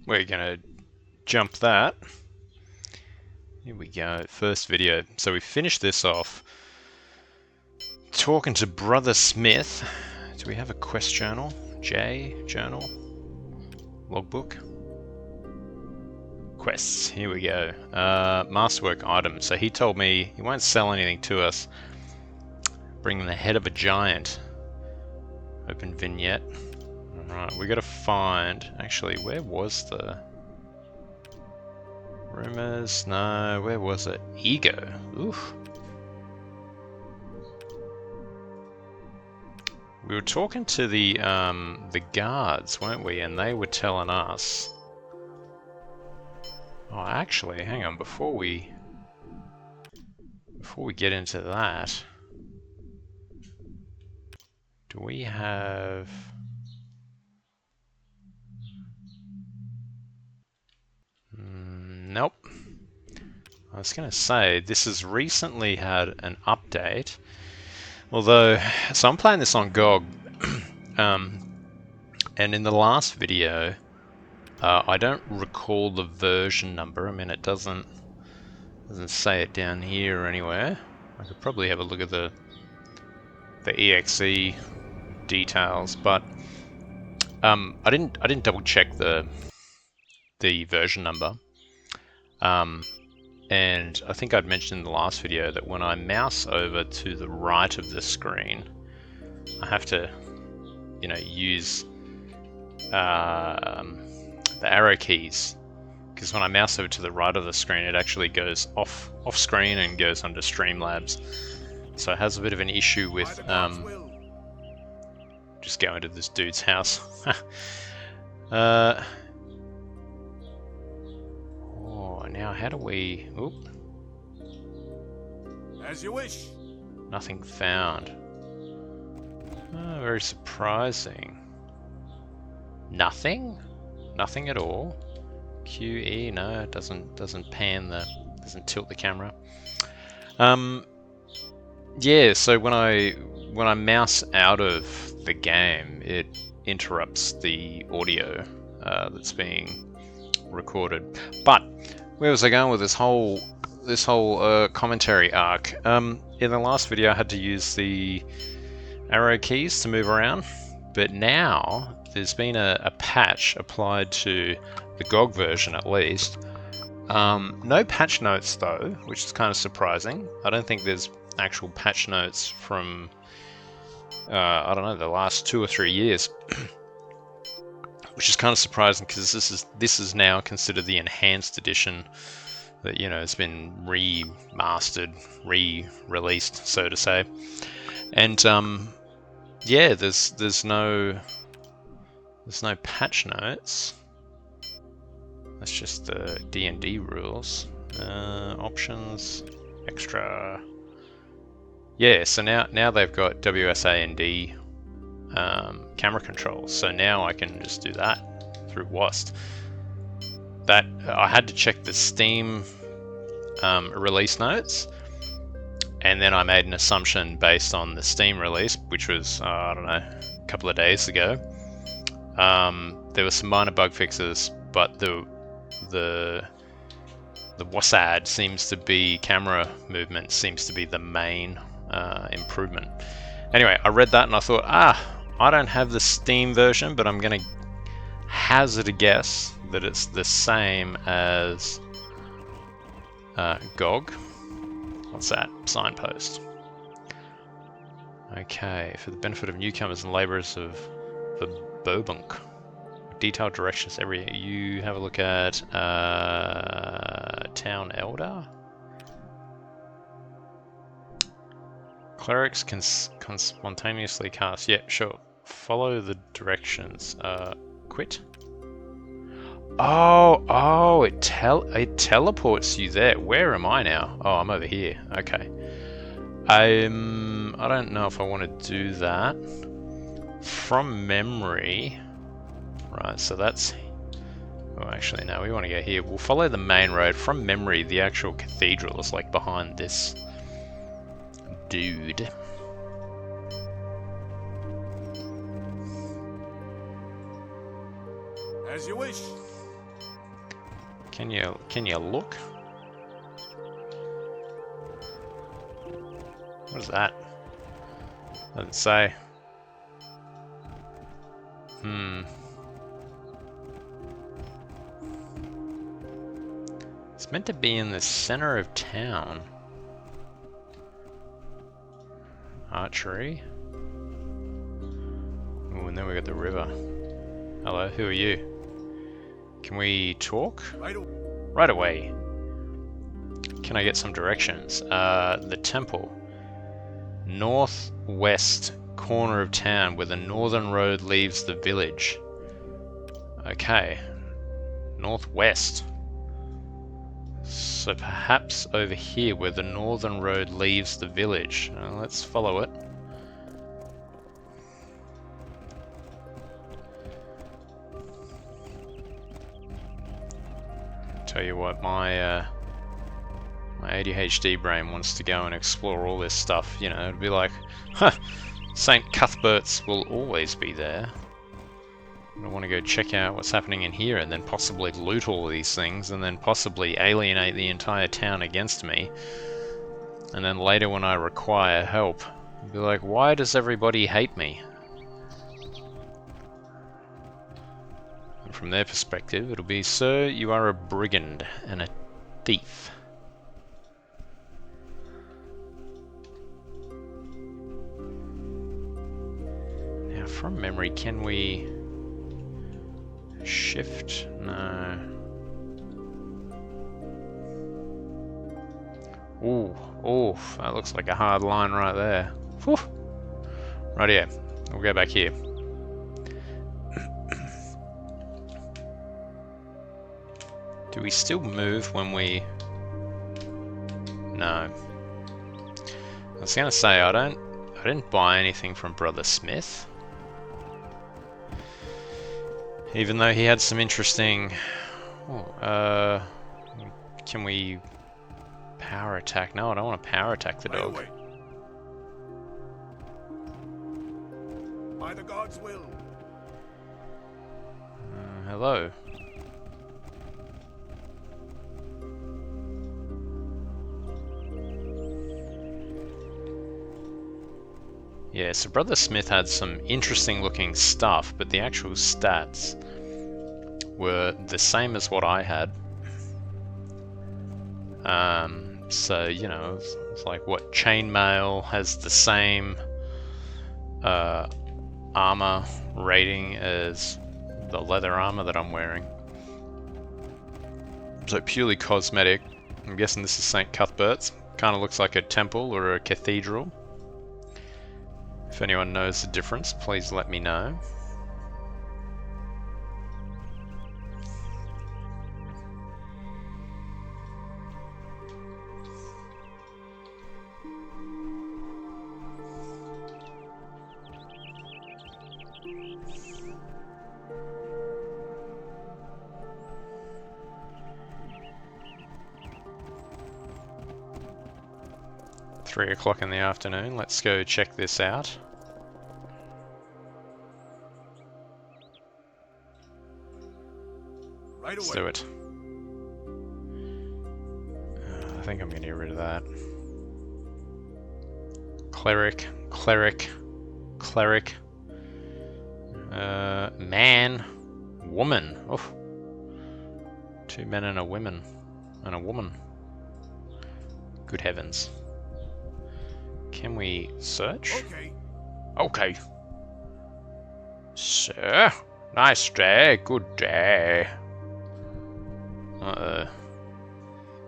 we're gonna jump that. Here we go, first video. So we finished this off talking to Brother Smith. Do we have a quest journal? J journal? Logbook? Quests, here we go. Masterwork items. So he told me he won't sell anything to us. Bringing the head of a giant. Open vignette. Alright, we gotta find... Actually, where was the... Rumors? No, where was it? Ego. Oof. We were talking to the guards, weren't we? And they were telling us... Oh, actually, hang on, before we get into that, do we have... Nope. I was going to say, this has recently had an update, although, so I'm playing this on GOG, and in the last video, I don't recall the version number. I mean, it doesn't say it down here or anywhere. I could probably have a look at the EXE details, but I didn't double check the version number. And I think I'd mentioned in the last video that when I mouse over to the right of the screen, I have to, you know, use the arrow keys, because when I mouse over to the right of the screen, it actually goes off screen and goes under Streamlabs. So it has a bit of an issue with just going to this dude's house. Now how do we... Oop. As you wish. Nothing found. Oh, very surprising. Nothing? Nothing at all. QE, no, it doesn't doesn't tilt the camera. Yeah, so when I mouse out of the game, it interrupts the audio that's being recorded. But where was I going with this whole commentary arc? In the last video, I had to use the arrow keys to move around, but now there's been a patch applied to the GOG version, at least. No patch notes though, which is kind of surprising. I don't think there's actual patch notes from I don't know, the last 2 or 3 years. Which is kind of surprising, because this is now considered the Enhanced Edition that, you know, has been remastered, re-released, so to say. And yeah, there's no patch notes. That's just the D&D rules. Options, extra. Yeah, so now they've got WSA&D camera controls, so now I can just do that through WASD. That I had to check the Steam release notes, and then I made an assumption based on the Steam release, which was I don't know, a couple of days ago. There were some minor bug fixes, but the WASD seems to be, camera movement seems to be the main improvement. Anyway, I read that and I thought, I don't have the Steam version, but I'm going to hazard a guess that it's the same as GOG. What's that? Signpost. Okay, for the benefit of newcomers and labourers of the Bobunk. Detailed directions every... You have a look at Town Elder? Clerics can spontaneously cast. Yeah, sure. Follow the directions. Quit. Oh! It teleports you there. Where am I now? Oh, I'm over here. Okay. I don't know if I want to do that from memory. Right. So that's. Oh, actually, no. We want to go here. We'll follow the main road from memory. The actual cathedral is like behind this dude. As you wish. Can you look? What is that? Doesn't say. It's meant to be in the center of town. Archery. Oh, and then we got the river. Hello, who are you? Can we talk? Right away. Can I get some directions? The temple. Northwest corner of town where the northern road leaves the village. Okay. Northwest. So perhaps over here where the northern road leaves the village. Let's follow it. Tell you what, my ADHD brain wants to go and explore all this stuff. You know, it'd be like, huh, St. Cuthbert's will always be there. I want to go check out what's happening in here and then possibly loot all of these things and then possibly alienate the entire town against me. And then later when I require help, I'll be like, why does everybody hate me? And from their perspective, it'll be, sir, you are a brigand and a thief. Now, from memory, can we... shift? No. Ooh, that looks like a hard line right there. Whew. Right here. We'll go back here. Do we still move when we... No. I was gonna say, I didn't buy anything from Brother Smith. Even though he had some interesting... Oh, can we power attack? No, I don't want to power attack the dog. By the gods' will. Hello. Yeah, so Brother Smith had some interesting looking stuff, but the actual stats were the same as what I had. So, you know, it's like what chainmail has the same armor rating as the leather armor that I'm wearing. So purely cosmetic. I'm guessing this is St. Cuthbert's. Kind of looks like a temple or a cathedral. If anyone knows the difference, please let me know. Three o'clock in the afternoon. Let's go check this out. Right Let's away. do it. I think I'm going to get rid of that. Cleric, cleric, cleric. Man, woman. Oh, 2 men and a woman, and a woman. Good heavens. Can we search? Okay. Okay. Sir, nice day, good day.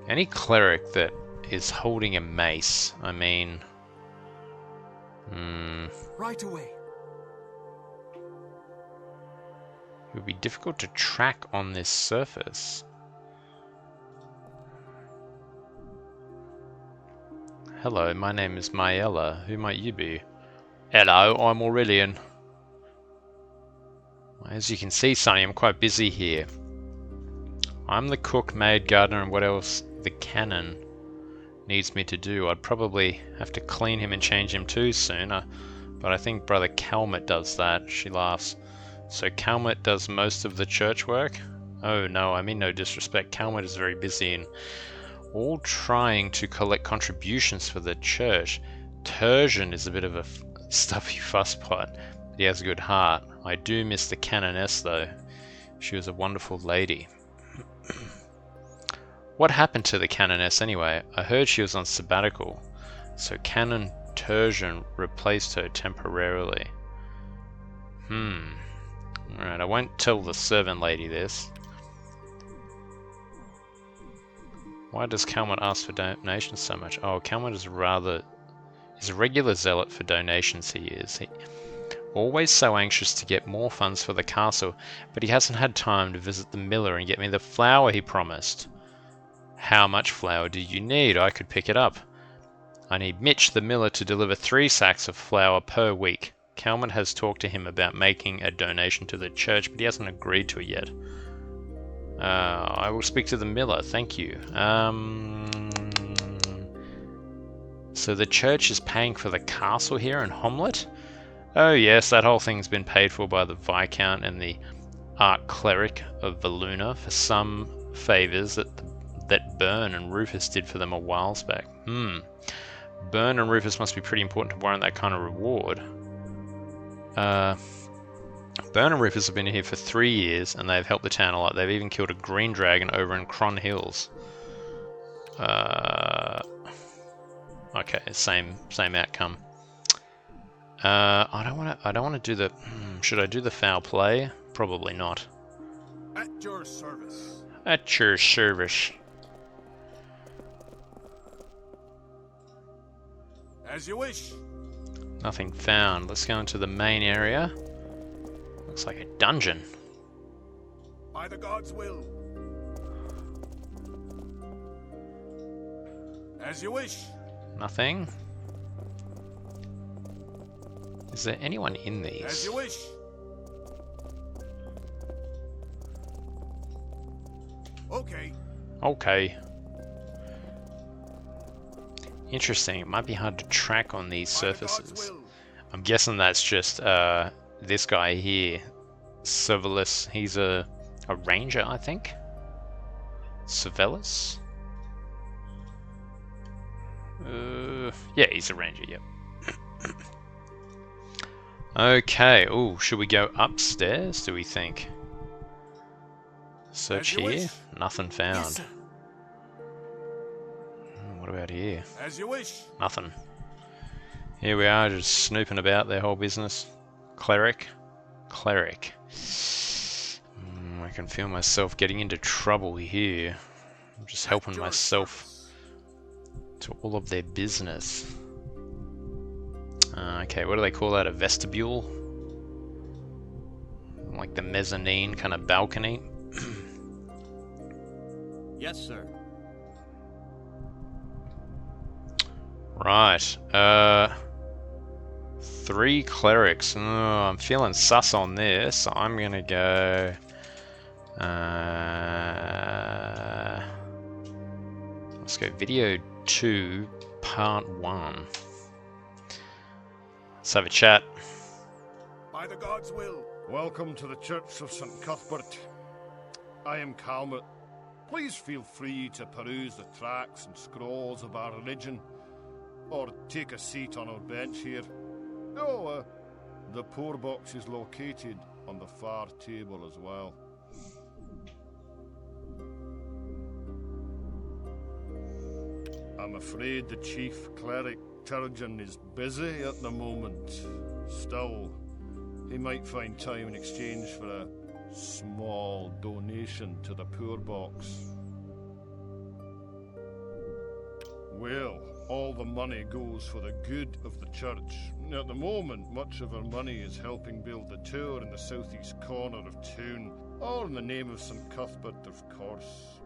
Any cleric that is holding a mace, I mean... Right away. It would be difficult to track on this surface. Hello, my name is Mayella. Who might you be? Hello, I'm Aurelian. As you can see, Sonny, I'm quite busy here. I'm the cook, maid, gardener, and what else the canon needs me to do. I'd probably have to clean him and change him too soon, but I think Brother Calmet does that. She laughs. So Calmet does most of the church work? Oh no, I mean no disrespect. Calmet is very busy and all trying to collect contributions for the church. Tertian is a bit of a stuffy fusspot, but he has a good heart. I do miss the canoness though. She was a wonderful lady. What happened to the canoness anyway? I heard she was on sabbatical, so Canon Tertian replaced her temporarily. Alright, I won't tell the servant lady this. Why does Calmet ask for donations so much? Oh, Calmet is he's a regular zealot for donations, he is. Always so anxious to get more funds for the castle, but he hasn't had time to visit the miller and get me the flour he promised. How much flour do you need? I could pick it up. I need Mitch, the miller, to deliver 3 sacks of flour per week. Calmet has talked to him about making a donation to the church, but he hasn't agreed to it yet. I will speak to the miller, thank you. So the church is paying for the castle here in Homlet? Oh yes, that whole thing's been paid for by the Viscount and the Archcleric of Valuna for some favours that Byrne and Rufus did for them a while back. Byrne and Rufus must be pretty important to warrant that kind of reward. Byrne and Rufus have been here for 3 years, and they've helped the town a lot. They've even killed a green dragon over in Cron Hills. Okay, same outcome. I don't want to do the. Should I do the foul play? Probably not. At your service. At your service. As you wish. Nothing found. Let's go into the main area. Looks like a dungeon. By the gods' will. As you wish. Nothing. Is there anyone in these? As you wish. Okay. Okay. Interesting. It might be hard to track on these surfaces. I'm guessing that's just this guy here, Cervelus. He's a ranger, I think. Cervelus? Yeah, he's a ranger, yep. Okay, ooh, should we go upstairs, do we think? Search here? Wish. Nothing found. Yes, sir. What about here? As you wish. Nothing. Here we are, just snooping about their whole business. Cleric. Cleric. I can feel myself getting into trouble here. I'm just helping myself to all of their business. Okay, what do they call that? A vestibule? Like the mezzanine kind of balcony? Yes, sir. Right. 3 clerics. Oh, I'm feeling sus on this. I'm gonna go. Let's go video 2, part 1. Let's have a chat. By the gods' will. Welcome to the Church of St. Cuthbert. I am Calmet. Please feel free to peruse the tracts and scrolls of our religion, or take a seat on our bench here. Oh, the poor box is located on the far table as well. I'm afraid the chief cleric, Turgeon, is busy at the moment. Still, he might find time in exchange for a small donation to the poor box. Well, all the money goes for the good of the church. At the moment, much of our money is helping build the tower in the southeast corner of town, all in the name of St. Cuthbert, of course.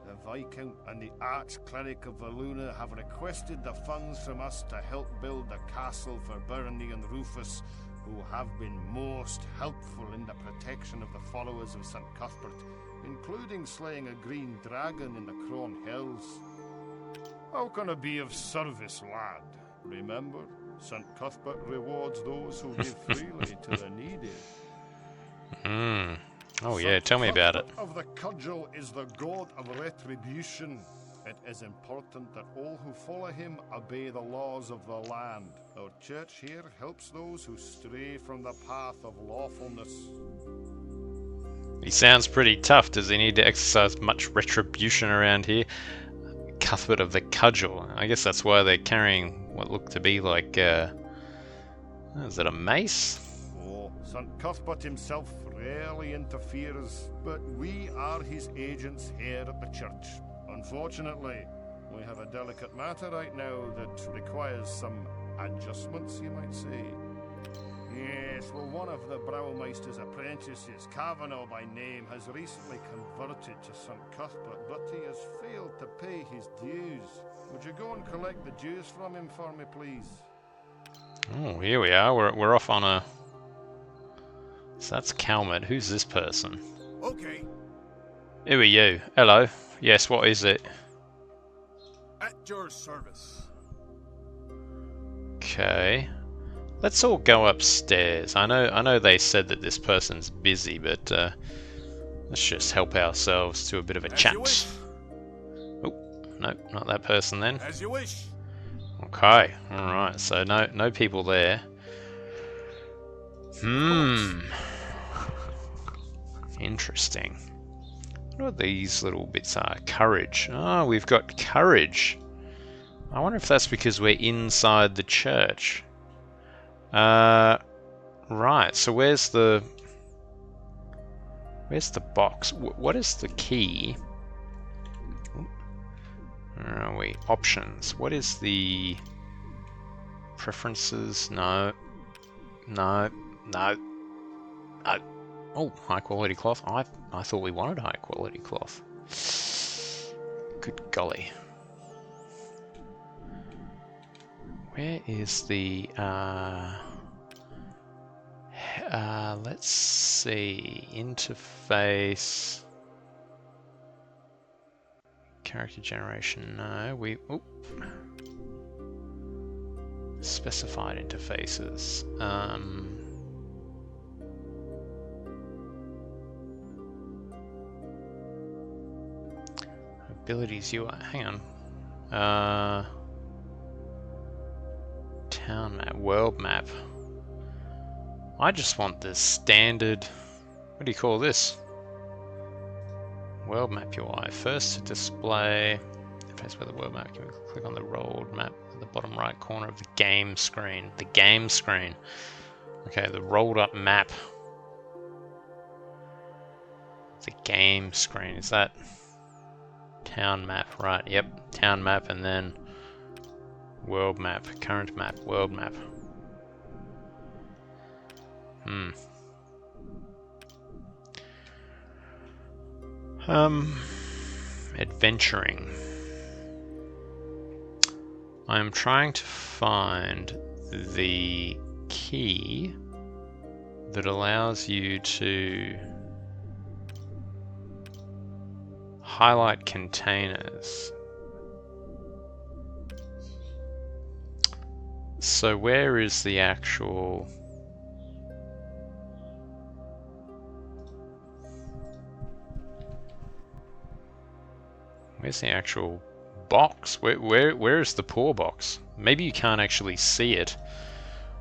The Viscount and the Archcleric of Valuna have requested the funds from us to help build the castle for Bernie and Rufus, who have been most helpful in the protection of the followers of St. Cuthbert, including slaying a green dragon in the Cron Hills. How can I be of service, lad? Remember, St. Cuthbert rewards those who give freely to the needy. Oh yeah, tell me about it. Of the cudgel is the god of retribution. It is important that all who follow him obey the laws of the land. Our church here helps those who stray from the path of lawfulness. He sounds pretty tough. Does he need to exercise much retribution around here? Cuthbert of the Cudgel. I guess that's why they're carrying what look to be like, is it a mace? Oh, St. Cuthbert himself rarely interferes, but we are his agents here at the church. Unfortunately, we have a delicate matter right now that requires some adjustments, you might say. Yes, well, one of the Browmeister's apprentices, Kavanagh by name, has recently converted to St. Cuthbert, but he has failed to pay his dues. Would you go and collect the dues from him for me, please? Oh, here we are. We're off on a... So that's Calmet. Who's this person? Okay. Who are you? Hello. Yes, what is it? At your service. Okay. Let's all go upstairs. I know they said that this person's busy, but let's just help ourselves to a bit of a As you chat. wish. Oh, no, not that person then. As you wish. Okay, alright, so no people there. Interesting. What these little bits are? Courage. Oh, we've got courage. I wonder if that's because we're inside the church. Right, so where's the box? What is the key? Where are we? Options. What is the preferences? No. Oh, high quality cloth. I thought we wanted high quality cloth. Good golly. Where is the let's see, interface, character generation, no, specified interfaces, abilities UI, hang on, town map, world map. I just want the standard, what do you call this? World map UI. First to display, interface with the world map, can we click on the rolled map at the bottom right corner of the game screen. The game screen. Okay, the rolled up map. The game screen, is that town map? Right, yep, town map and then world map, current map, world map. Adventuring. I'm trying to find the key that allows you to highlight containers. So where is the actual... Where's the actual box? Where is the pour box? Maybe you can't actually see it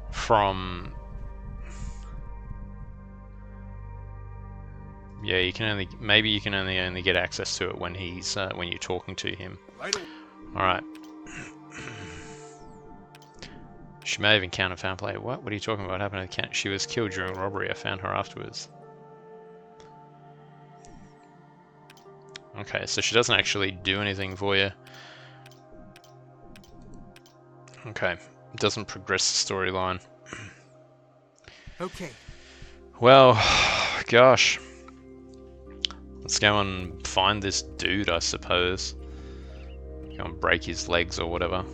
from... Yeah, you can only... Maybe you can only get access to it when he's when you're talking to him. Alright. She may have encountered foul play. What are you talking about? What happened to the cat? She was killed during a robbery. I found her afterwards. Okay, so she doesn't actually do anything for you. Okay, it doesn't progress the storyline. Okay. Well, gosh. Let's go and find this dude, I suppose. Go and break his legs or whatever.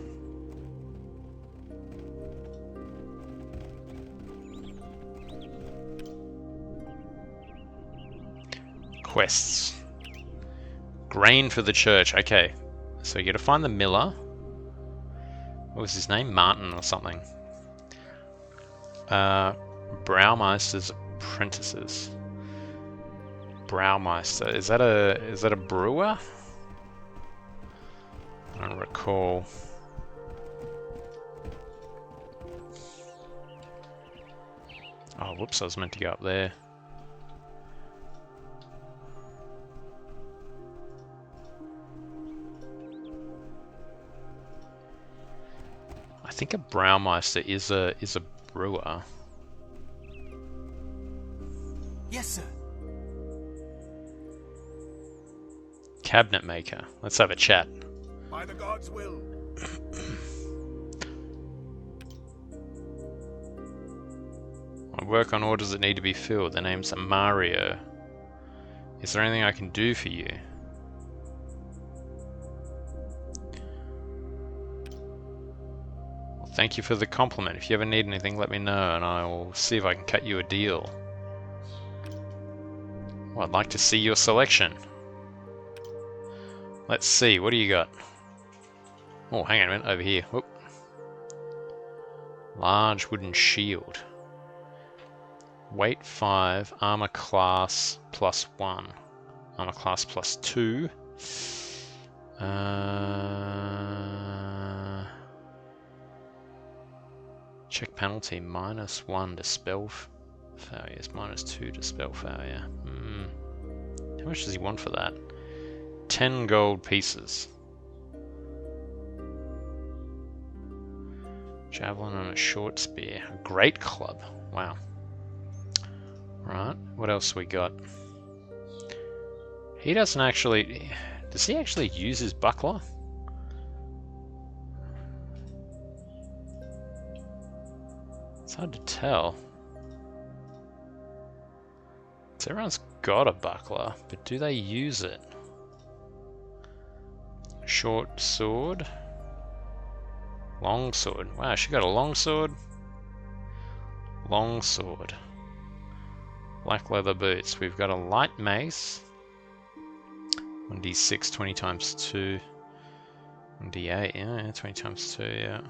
Quests. Grain for the church. Okay, so you got to find the miller. What was his name? Martin or something. Browmeister's apprentices. Brewmeister. Is that a brewer? I don't recall. Oh, whoops, I was meant to go up there. I think a Brewmeister is a brewer. Yes, sir. Cabinet maker. Let's have a chat. By the gods' will. I work on orders that need to be filled. The name's Mario. Is there anything I can do for you? Well, thank you for the compliment. If you ever need anything, let me know and I will see if I can cut you a deal. Well, I'd like to see your selection. Let's see, what do you got? Oh, hang on a minute, over here. Whoop. Large wooden shield. Weight 5, armor class +1. Armor class +2. Check penalty -1 to spell failures, -2 to spell failure. How much does he want for that? 10 gold pieces. Javelin and a short spear. A great club. Wow. Right, what else we got? He doesn't actually... Does he actually use his buckler? It's hard to tell. So everyone's got a buckler, but do they use it? Short sword. Long sword. Wow, she got a long sword. Long sword. Black leather boots. We've got a light mace. 1d6, 20 times 2. 1d8, yeah, 20 times 2, yeah.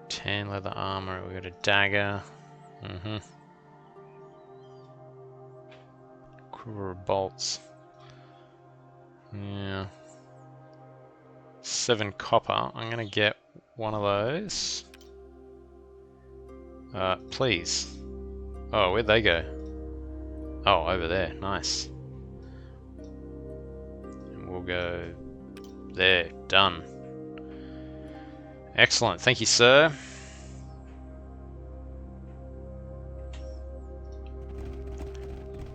10 leather armor. We've got a dagger. Quiver of bolts. Yeah. 7 copper. I'm gonna get one of those. Please. Oh, where'd they go? Oh, over there. Nice. And we'll go there. Done. Excellent. Thank you, sir.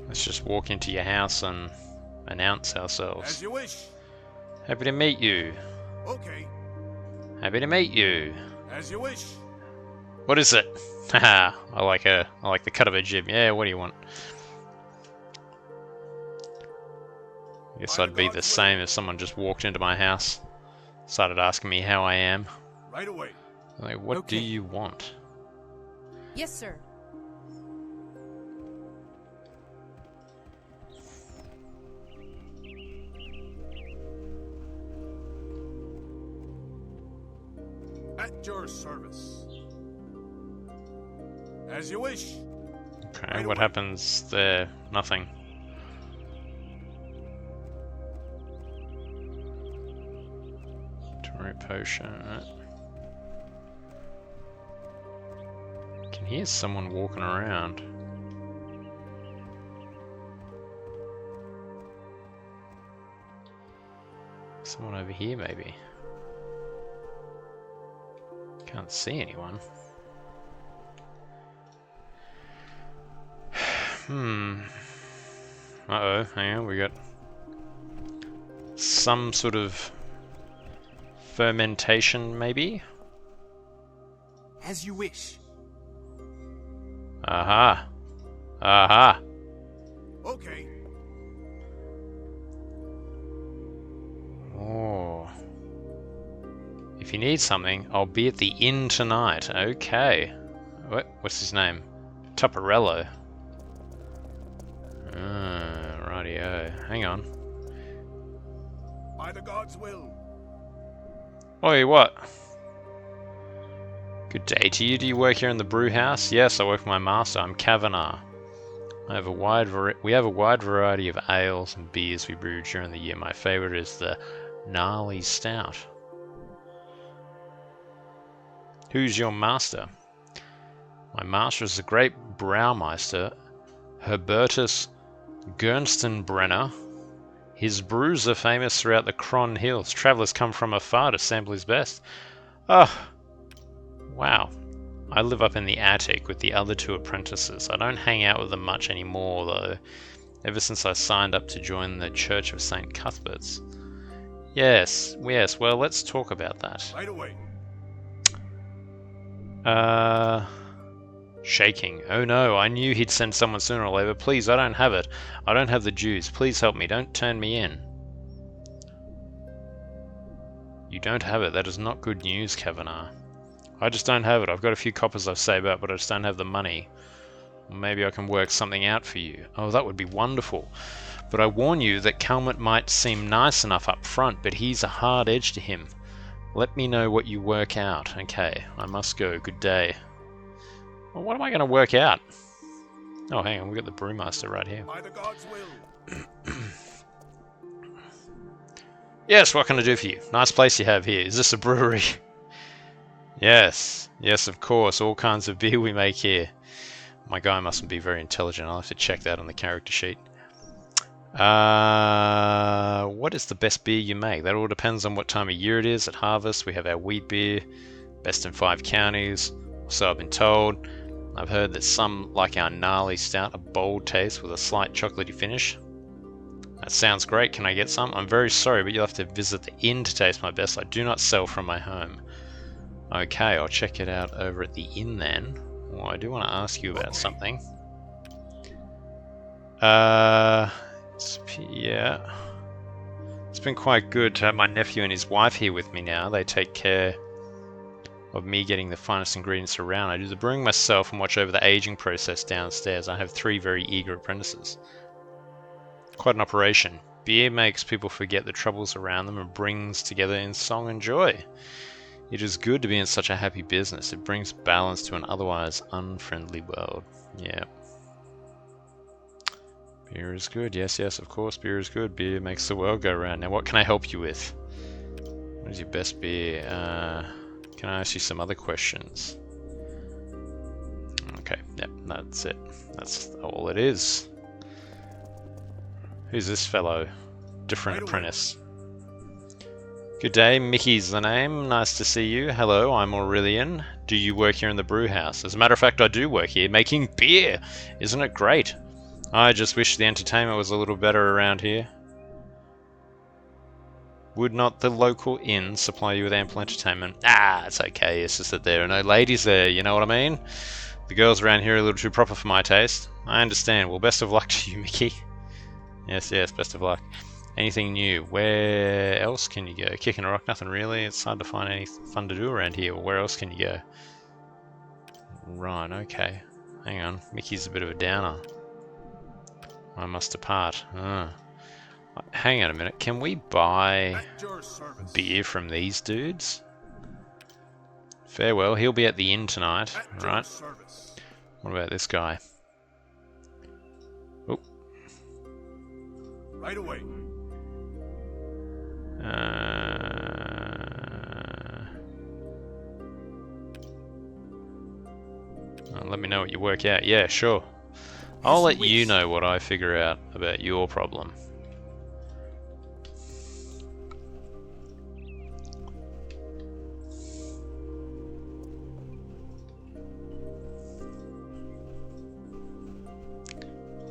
Let's just walk into your house and announce ourselves. As you wish. Happy to meet you. Okay. Happy to meet you. As you wish. What is it? Haha, I like the cut of a jib. Yeah, what do you want? I guess I'd be the same if someone just walked into my house, started asking me how I am. Right away. Like, what do you want? Yes, sir. At your service. As you wish. Okay, Right what away. happens there? Nothing. Temporary potion. Can hear someone walking around. Someone over here, maybe. Can't see anyone. Uh-oh, hang on, we got some sort of fermentation, maybe? As you wish. Aha! Aha! Okay. Oh. If you need something, I'll be at the inn tonight. Okay. What's his name? Tupperello. Rightio. Hang on. By the gods' will. Oi, what? Good day to you. Do you work here in the brew house? Yes, I work for my master. I'm Kavanagh. We have a wide variety of ales and beers we brew during the year. My favourite is the gnarly stout. Who's your master? My master is the great brewmeister Herbertus Gernstenbrenner. His brews are famous throughout the Cron Hills. Travellers come from afar to sample his best. Oh, wow. I live up in the attic with the other two apprentices. I don't hang out with them much anymore, though, ever since I signed up to join the Church of St. Cuthbert's. Yes, well, let's talk about that. Right away. Shaking. Oh no, I knew he'd send someone sooner or later. Please, I don't have it. I don't have the dues. Please help me. Don't turn me in. You don't have it. That is not good news, Kavanagh. I just don't have it. I've got a few coppers I've saved up, but I just don't have the money. Maybe I can work something out for you. Oh, that would be wonderful. But I warn you that Calmet might seem nice enough up front, but he's a hard edge to him. Let me know what you work out. Okay, I must go. Good day. Well, what am I going to work out? Oh, hang on. We've got the brewmaster right here. By the gods' will. Yes, what can I do for you? Nice place you have here. Is this a brewery? Yes, of course. All kinds of beer we make here. My guy mustn't be very intelligent. I'll have to check that on the character sheet. What is the best beer you make? That all depends on what time of year it is. At harvest, we have our wheat beer, best in 5 counties. So I've been told. I've heard that some like our gnarly stout, a bold taste with a slight chocolatey finish. That sounds great. Can I get some? I'm very sorry, but you'll have to visit the inn to taste my best. I do not sell from my home. Okay, I'll check it out over at the inn then. Well, I do want to ask you about something. Yeah. It's been quite good to have my nephew and his wife here with me now. They take care of me getting the finest ingredients around. I do the brewing myself and watch over the aging process downstairs. I have 3 very eager apprentices. Quite an operation. Beer makes people forget the troubles around them and brings together in song and joy. It is good to be in such a happy business. It brings balance to an otherwise unfriendly world. Yeah. Beer is good. Yes, of course, beer is good. Beer makes the world go round. Now, what can I help you with? What is your best beer? Can I ask you some other questions? Okay, yep, that's it. That's all it is. Who's this fellow? Different apprentice. Good day, Mickey's the name. Nice to see you. Hello, I'm Aurelian. Do you work here in the brew house? As a matter of fact, I do work here, making beer. Isn't it great? I just wish the entertainment was a little better around here. Would not the local inn supply you with ample entertainment? Ah, it's okay. It's just that there are no ladies there, you know what I mean? The girls around here are a little too proper for my taste. I understand. Well, best of luck to you, Mickey. Yes, best of luck. Anything new? Where else can you go? Kicking a rock? Nothing really. It's hard to find anything fun to do around here. Where else can you go? Right, okay. Hang on. Mickey's a bit of a downer. I must depart. Hang on a minute. Can we buy beer from these dudes? Farewell. He'll be at the inn tonight, right? What about this guy? Oh. Right away. Let me know what you work out. Yeah, sure. I'll let you know what I figure out about your problem.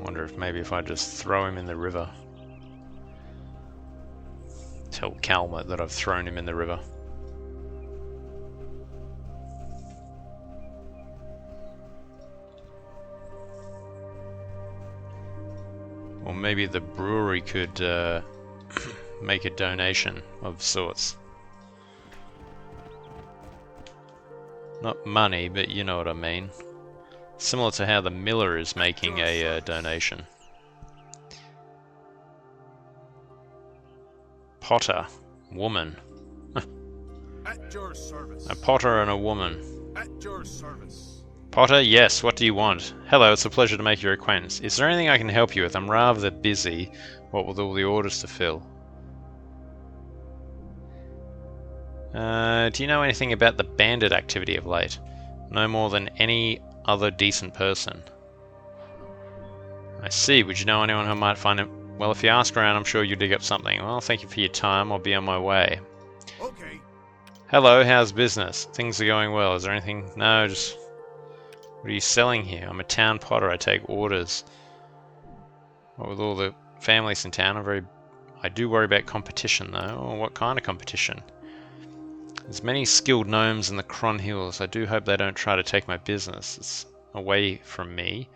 Wonder if maybe if I just throw him in the river. Tell Calmet that I've thrown him in the river. Or maybe the brewery could make a donation of sorts. Not money, but you know what I mean. Similar to how the miller is making a donation. Potter, woman. At your service. A potter and a woman. At your service. Potter, yes, what do you want? Hello, it's a pleasure to make your acquaintance. Is there anything I can help you with? I'm rather busy, what with all the orders to fill. Do you know anything about the bandit activity of late? No more than any other decent person. I see. Would you know anyone who might find it? Well, if you ask around, I'm sure you'll dig up something. Well, thank you for your time. I'll be on my way. Okay. Hello, how's business? Things are going well. Is there anything? No, just... What are you selling here? I'm a town potter. I take orders. What with all the families in town, I do worry about competition, though. Oh, what kind of competition? There's many skilled gnomes in the Cron Hills. I do hope they don't try to take my business. It's away from me.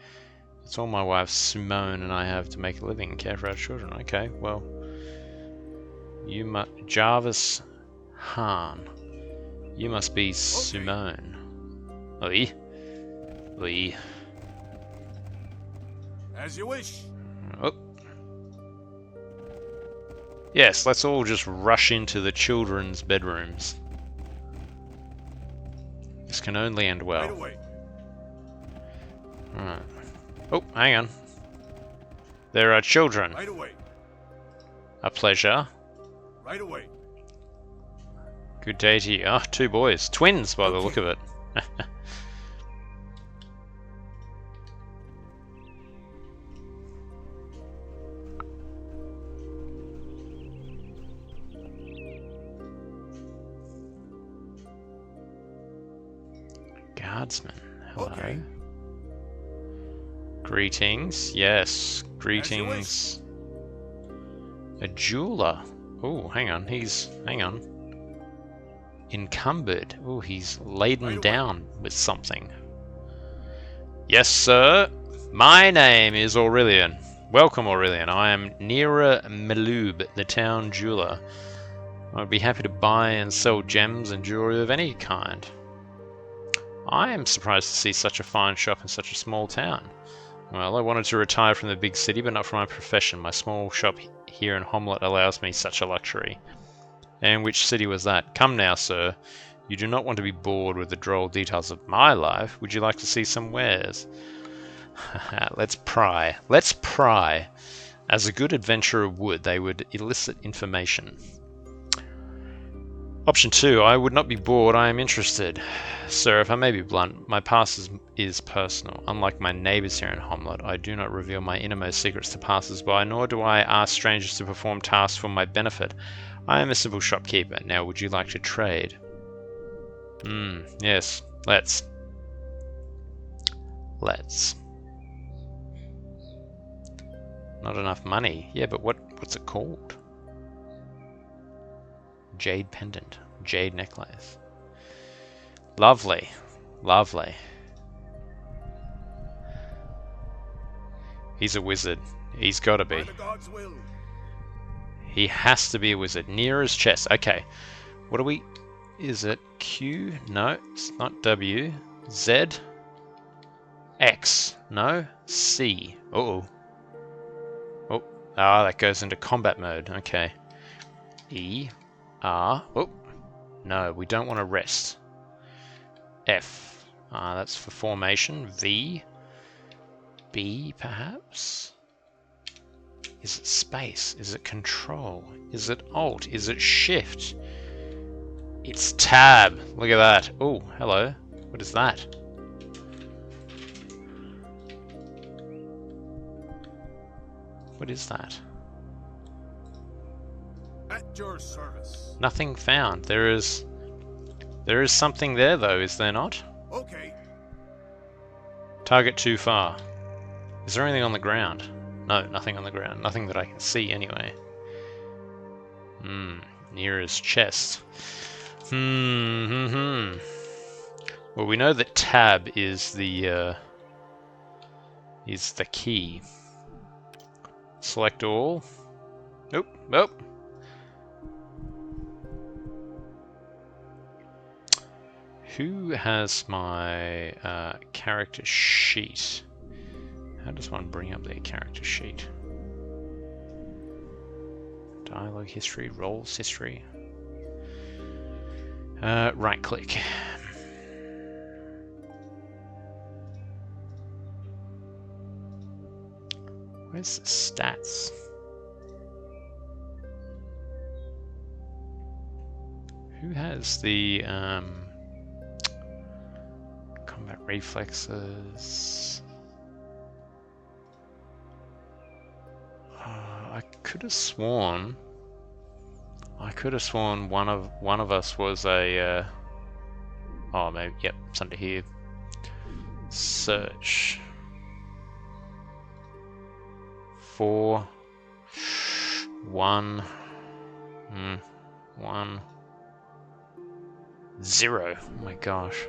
It's all my wife Simone and I have to make a living and care for our children. Okay, well... Jarvis Hahn. You must be Simone. Oi. Oi. As you wish. Oh. Yes, let's all just rush into the children's bedrooms. This can only end well. Right away. Alright. Oh, hang on. There are children. Right away. A pleasure. Right away. Good day to you. Ah, 2 boys. Twins, by the look of it. Guardsman. Hello. Okay. Greetings. Yes. Greetings. A jeweler. Oh, hang on. Hang on. Encumbered. Oh, he's laden down with something. Yes, sir. My name is Aurelian. Welcome, Aurelian. I am Nera Meloob, the town jeweler. I would be happy to buy and sell gems and jewelry of any kind. I am surprised to see such a fine shop in such a small town. Well, I wanted to retire from the big city, but not from my profession. My small shop here in Homlet allows me such a luxury. And which city was that? Come now, sir. You do not want to be bored with the droll details of my life. Would you like to see some wares? Let's pry. Let's pry. As a good adventurer would, they would elicit information. Option 2. I would not be bored. I am interested. Sir, if I may be blunt, my past is personal. Unlike my neighbours here in Homlet, I do not reveal my innermost secrets to passers-by, nor do I ask strangers to perform tasks for my benefit. I am a simple shopkeeper. Now, would you like to trade? Yes. Let's. Not enough money. Yeah, but what's it called? Jade pendant. Jade necklace. Lovely. Lovely. He's a wizard. He's got to be. By the gods' will. He has to be a wizard. Near his chest. Okay. What are we... Is it Q? No, it's not W. Z? X? No. C. Uh-oh. Oh. Ah, that goes into combat mode. Okay. E. R. Oh. No, we don't want to rest. F. That's for formation. V. B, perhaps? Is it space? Is it control? Is it alt? Is it shift? It's tab. Look at that. Oh, hello. What is that? What is that? At your service. Nothing found. There is something there though, is there not? Okay. Target too far. Is there anything on the ground? No, nothing on the ground. Nothing that I can see anyway. Near his chest. Well, we know that tab is the key. Select all. Nope. Nope. Who has my character sheet? How does one bring up their character sheet? Dialogue history, roles history. Right click. Where's the stats? Who has the combat reflexes? I could have sworn one of us was a oh, maybe, yep, it's under here. Search. 4 1 1 0. Oh my gosh.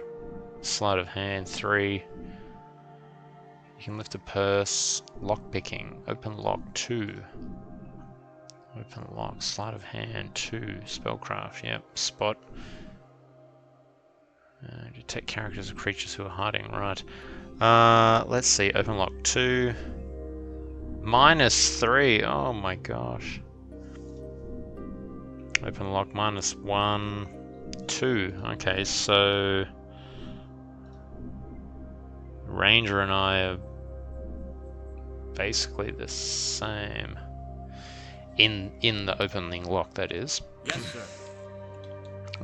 Sleight of hand 3. You can lift a purse. Lock picking. Open lock 2. Open lock. Sleight of hand 2. Spellcraft. Yep. Spot. Detect characters or creatures who are hiding. Right. Let's see. Open lock 2. -3. Oh my gosh. Open lock -1, 2. Okay, so Ranger and I are basically the same in the opening lock, that is. Yes, sir.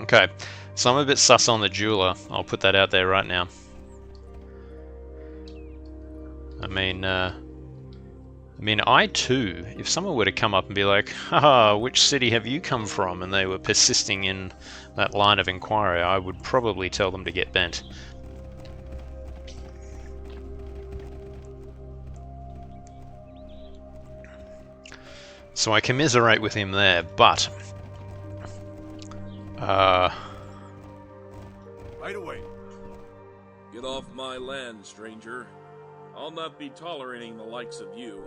Okay, so I'm a bit sus on the jeweler. I'll put that out there right now. I mean, I too, if someone were to come up and be like, haha, which city have you come from? And they were persisting in that line of inquiry, I would probably tell them to get bent. So I commiserate with him there, but Right away. Get off my land, stranger. I'll not be tolerating the likes of you.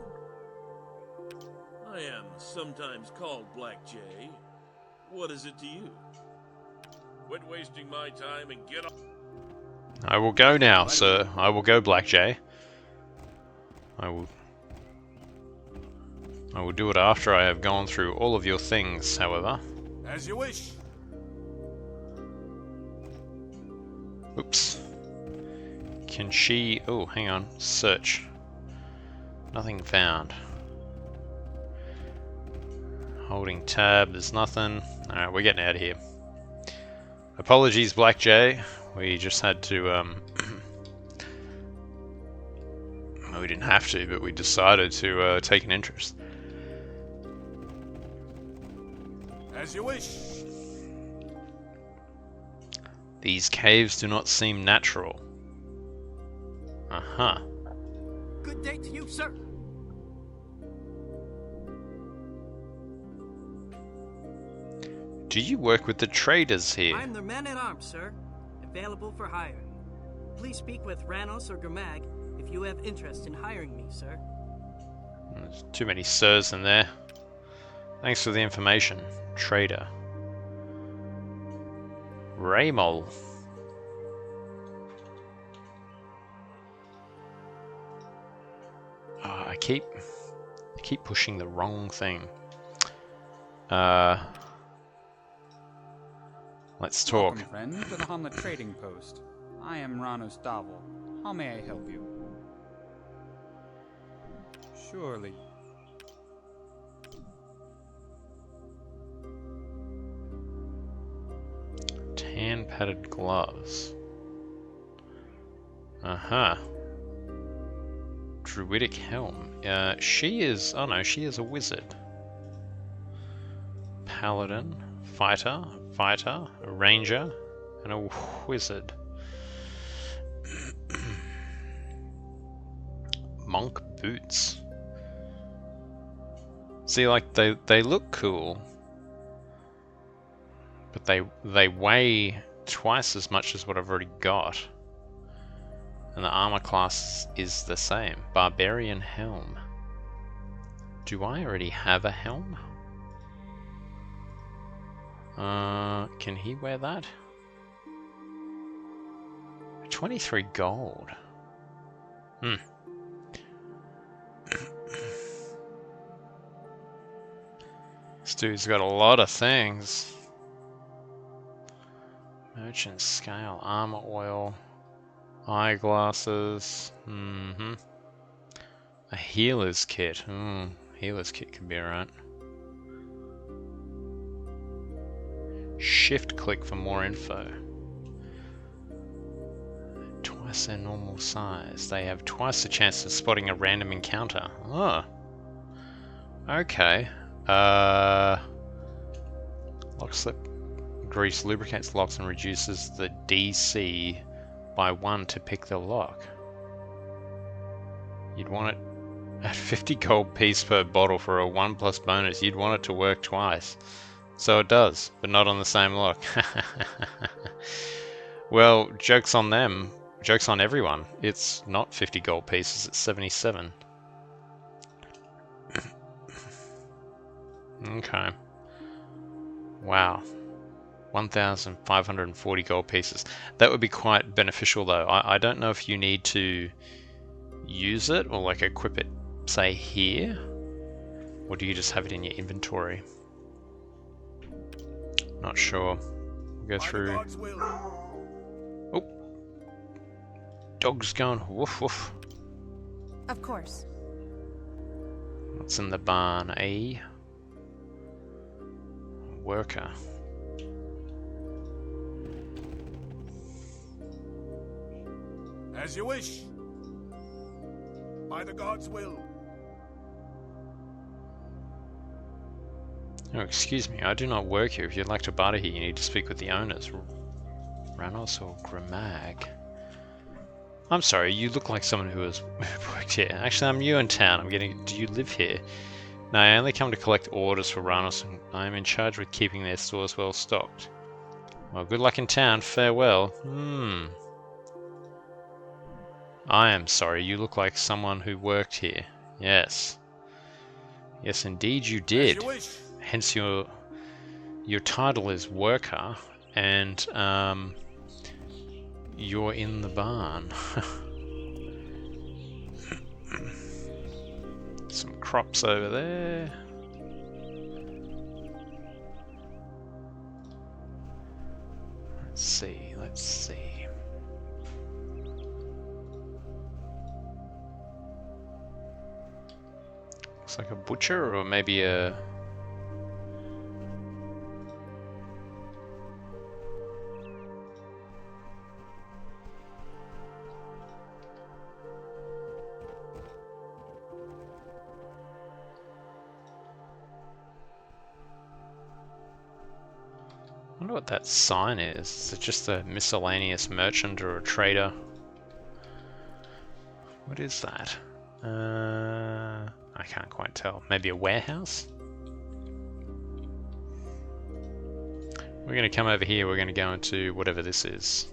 I am sometimes called Black Jay. What is it to you? Quit wasting my time and get off. I will go now, sir. I will go, Black Jay. I will do it after I have gone through all of your things, however. As you wish. Oops. Can she... Oh, hang on. Search. Nothing found. Holding tab, there's nothing. Alright, we're getting out of here. Apologies, Black Jay. We just had to, well, we didn't have to, but we decided to take an interest. As you wish. These caves do not seem natural. Uh-huh. Good day to you, sir. Do you work with the traders here? I'm their man-at-arms, sir. Available for hire. Please speak with Ranos or Gramag if you have interest in hiring me, sir. There's too many sirs in there. Thanks for the information, trader. Raymol. Oh, I keep pushing the wrong thing. Let's talk. Welcome, friend, to the Hamlet Trading Post. I am Ranos Davel. How may I help you? Surely. Tan-padded gloves. Uh-huh. Druidic helm. She is... Oh no, she is a wizard. Paladin. Fighter. A ranger. And a wizard. Monk boots. See, like, they look cool. But they weigh twice as much as what I've already got. And the armor class is the same. Barbarian helm. Do I already have a helm? Can he wear that? 23 gold. This dude's got a lot of things. Merchant scale, armor oil, eyeglasses, a healer's kit. Healer's kit could be alright. Shift click for more info. Twice their normal size. They have twice the chance of spotting a random encounter. Oh. Okay. Lock slip grease lubricates locks and reduces the DC by 1 to pick the lock. You'd want it at 50 gold piece per bottle for a 1+ bonus. You'd want it to work twice. So it does, but not on the same lock. Well, joke's on them. Joke's on everyone. It's not 50 gold pieces, it's 77. Okay. Wow. 1,540 gold pieces. That would be quite beneficial though. I don't know if you need to use it or like equip it, say here, or do you just have it in your inventory? Not sure. We'll go through. Oh, dog's going woof woof. Of course. What's in the barn? A worker. As you wish. By the gods' will. Oh, excuse me, I do not work here. If you'd like to barter here, you need to speak with the owners. Ranos or Gramag? I'm sorry, you look like someone who has worked here. Actually, I'm new in town. Do you live here? No, I only come to collect orders for Ranos, and I am in charge with keeping their stores well stocked. Well, good luck in town. Farewell. I am sorry, you look like someone who worked here. Yes. Yes, indeed you did. Hence your title is worker, and you're in the barn. Some crops over there. Let's see, let's see. Looks like a butcher, or maybe a... I wonder what that sign is. Is it just a miscellaneous merchant or a trader? What is that? I can't quite tell. Maybe a warehouse? We're going to come over here. We're going to go into whatever this is.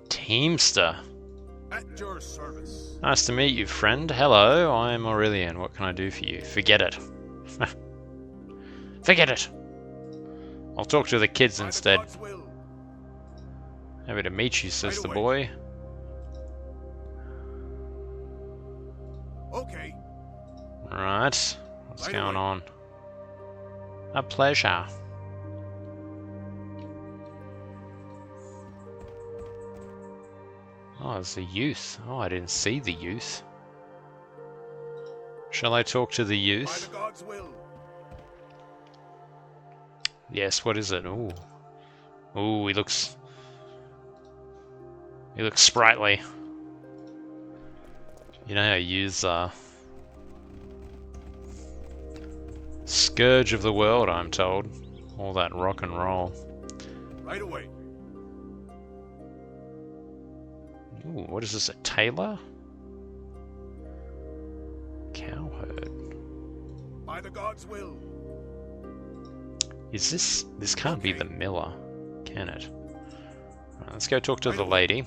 Teamster. At your service. Nice to meet you, friend. Hello, I'm Aurelian. What can I do for you? Forget it. Forget it. I'll talk to the kids instead. Happy to meet you, says the boy. Okay. Alright. What's going on? A pleasure. Oh, there's a youth. Oh, I didn't see the youth. Shall I talk to the youth? By the gods' will. Yes, what is it? Ooh. Ooh, he looks sprightly. You know how youths are. Scourge of the world, I'm told. All that rock and roll. Right away. Ooh, what is this, a tailor? Cowherd. By the gods' will. Is this can't be the miller, can it? Right, let's go talk to the lady.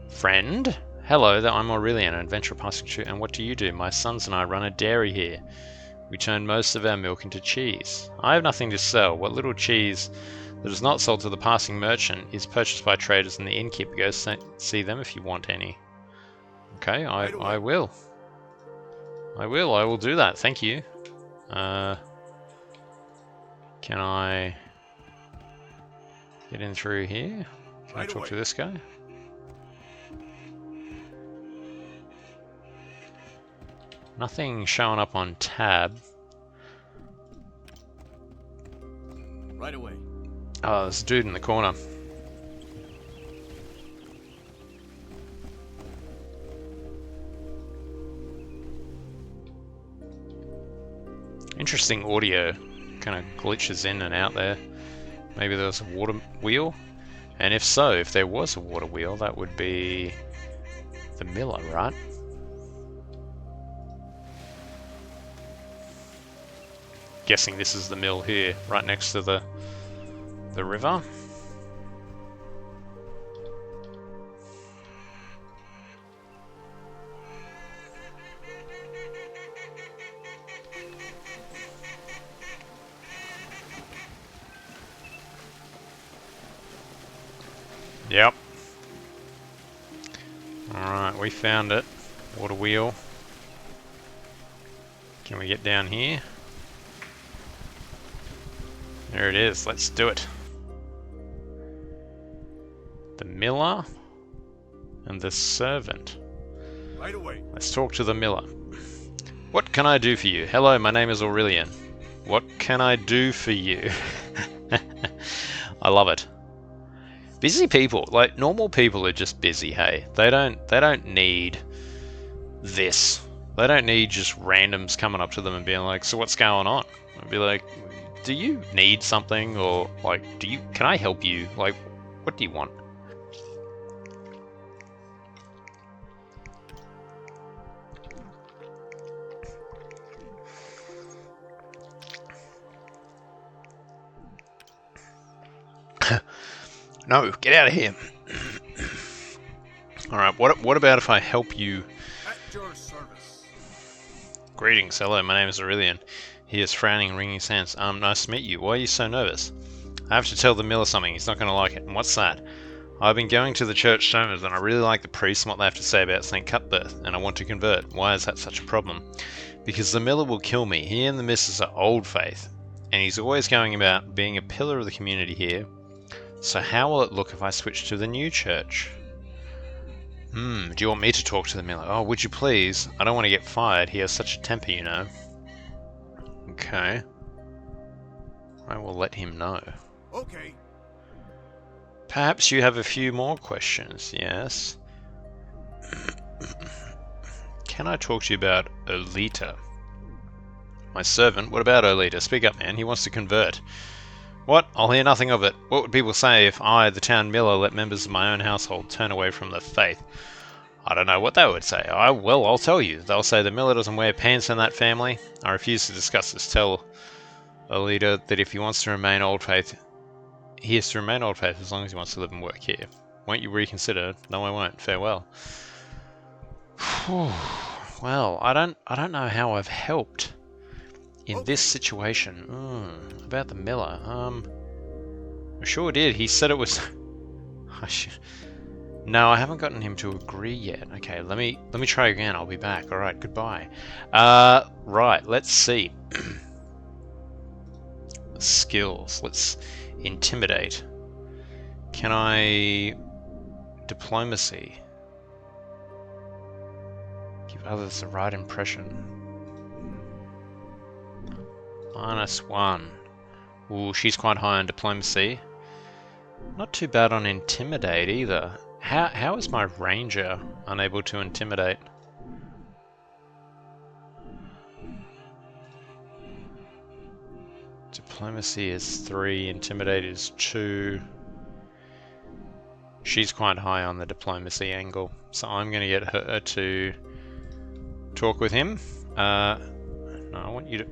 Friend? Hello, I'm Aurelian, an adventurer passing through, and what do you do? My sons and I run a dairy here. We turn most of our milk into cheese. I have nothing to sell. What little cheese that is not sold to the passing merchant is purchased by traders in the innkeeper. Go see them if you want any. Okay, I will. I will do that, thank you. Can I get in through here? Can I Right talk away. to this guy? Nothing showing up on tab. Right away. Oh, there's a dude in the corner. Interesting audio. Kind of glitches in and out there. Maybe there was a water wheel? And if so, if there was a water wheel, that would be the miller, right? Guessing this is the mill here, right next to the river. Yep. Alright, we found it. Water wheel. Can we get down here? There it is, let's do it. The miller and the servant. Right away. Let's talk to the miller. What can I do for you? Hello, my name is Aurelian. What can I do for you? I love it. Busy people, like normal people are just busy, hey. They don't need this. They don't need just randoms coming up to them and being like, so what's going on? I'd be like, do you need something, or like, can I help you? Like, what do you want? No, get out of here. Alright, what about if I help you? At your service. Greetings, hello, my name is Aurelian. He is frowning and wringing his hands. Nice to meet you. Why are you so nervous? I have to tell the miller something, he's not going to like it. And what's that? I've been going to the church sermons and I really like the priests and what they have to say about St. Cuthbert, and I want to convert. Why is that such a problem? Because the miller will kill me. He and the missus are old faith, and he's always going about being a pillar of the community here. So how will it look if I switch to the new church? Do you want me to talk to the miller? Oh, would you please? I don't want to get fired. He has such a temper, you know. Okay. I will let him know. Okay. Perhaps you have a few more questions, yes? Can I talk to you about Olita? My servant? What about Olita? Speak up, man. He wants to convert. What? I'll hear nothing of it. What would people say if I, the town miller, let members of my own household turn away from the faith? I don't know what they would say. Well, I'll tell you. They'll say the miller doesn't wear pants in that family. I refuse to discuss this. Tell Olita that if he wants to remain old faith, he has to remain old faith as long as he wants to live and work here. Won't you reconsider? No, I won't. Farewell. Well, I don't know how I've helped in this situation. About the miller. I sure did. He said it was. No, I haven't gotten him to agree yet. Okay, let me try again. I'll be back. All right, goodbye. Right. Let's see. Skills. Let's intimidate. Can I diplomacy? Give others the right impression. -1. Ooh, she's quite high on diplomacy. Not too bad on intimidate either. How is my ranger unable to intimidate? Diplomacy is 3, intimidate is 2. She's quite high on the diplomacy angle, so I'm going to get her to talk with him. No, I want you to...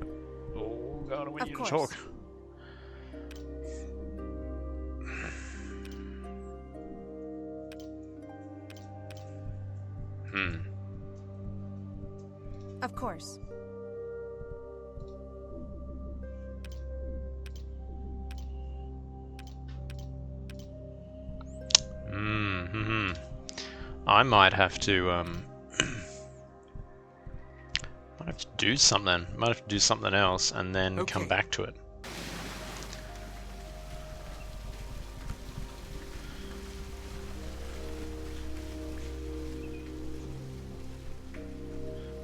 Oh god, I want you to talk. Of course. I might have to do something. Might have to do something else and then come Okay. back to it.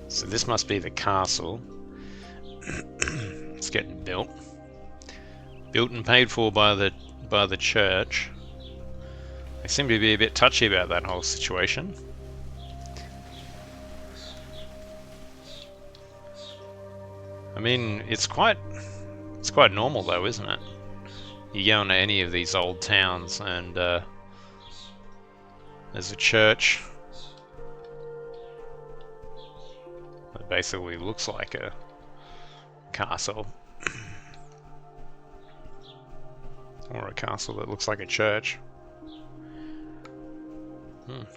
So this must be the castle. It's getting built. Built and paid for by the church. They seem to be a bit touchy about that whole situation. I mean, it's quite normal though, isn't it? You go into any of these old towns and there's a church that basically looks like a castle. Or a castle that looks like a church.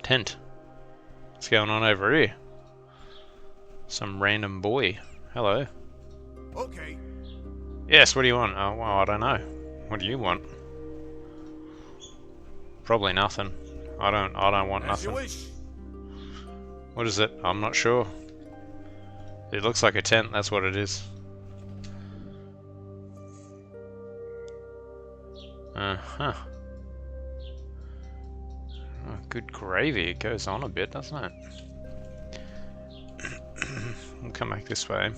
Tent. What's going on over here? Some random boy. Hello. Okay. Yes, what do you want? Oh, well, I don't know. What do you want? Probably nothing. I don't want As you nothing. wish. What is it? I'm not sure. It looks like a tent, that's what it is. Uh-huh. Oh, good gravy. It goes on a bit, doesn't it? We'll come back this way.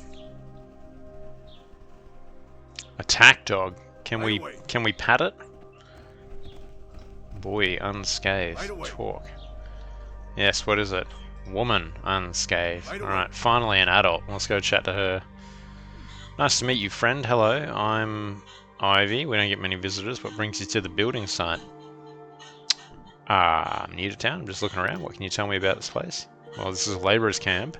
Attack dog. Can Right we away. pat it? Boy unscathed. Right away. Talk. Yes, what is it? Woman unscathed. Right away. Alright, finally an adult. Let's go chat to her. Nice to meet you, friend. Hello, I'm Ivy. We don't get many visitors. What brings you to the building site? I'm new to town. I'm just looking around. What can you tell me about this place? Well, this is a labourer's camp.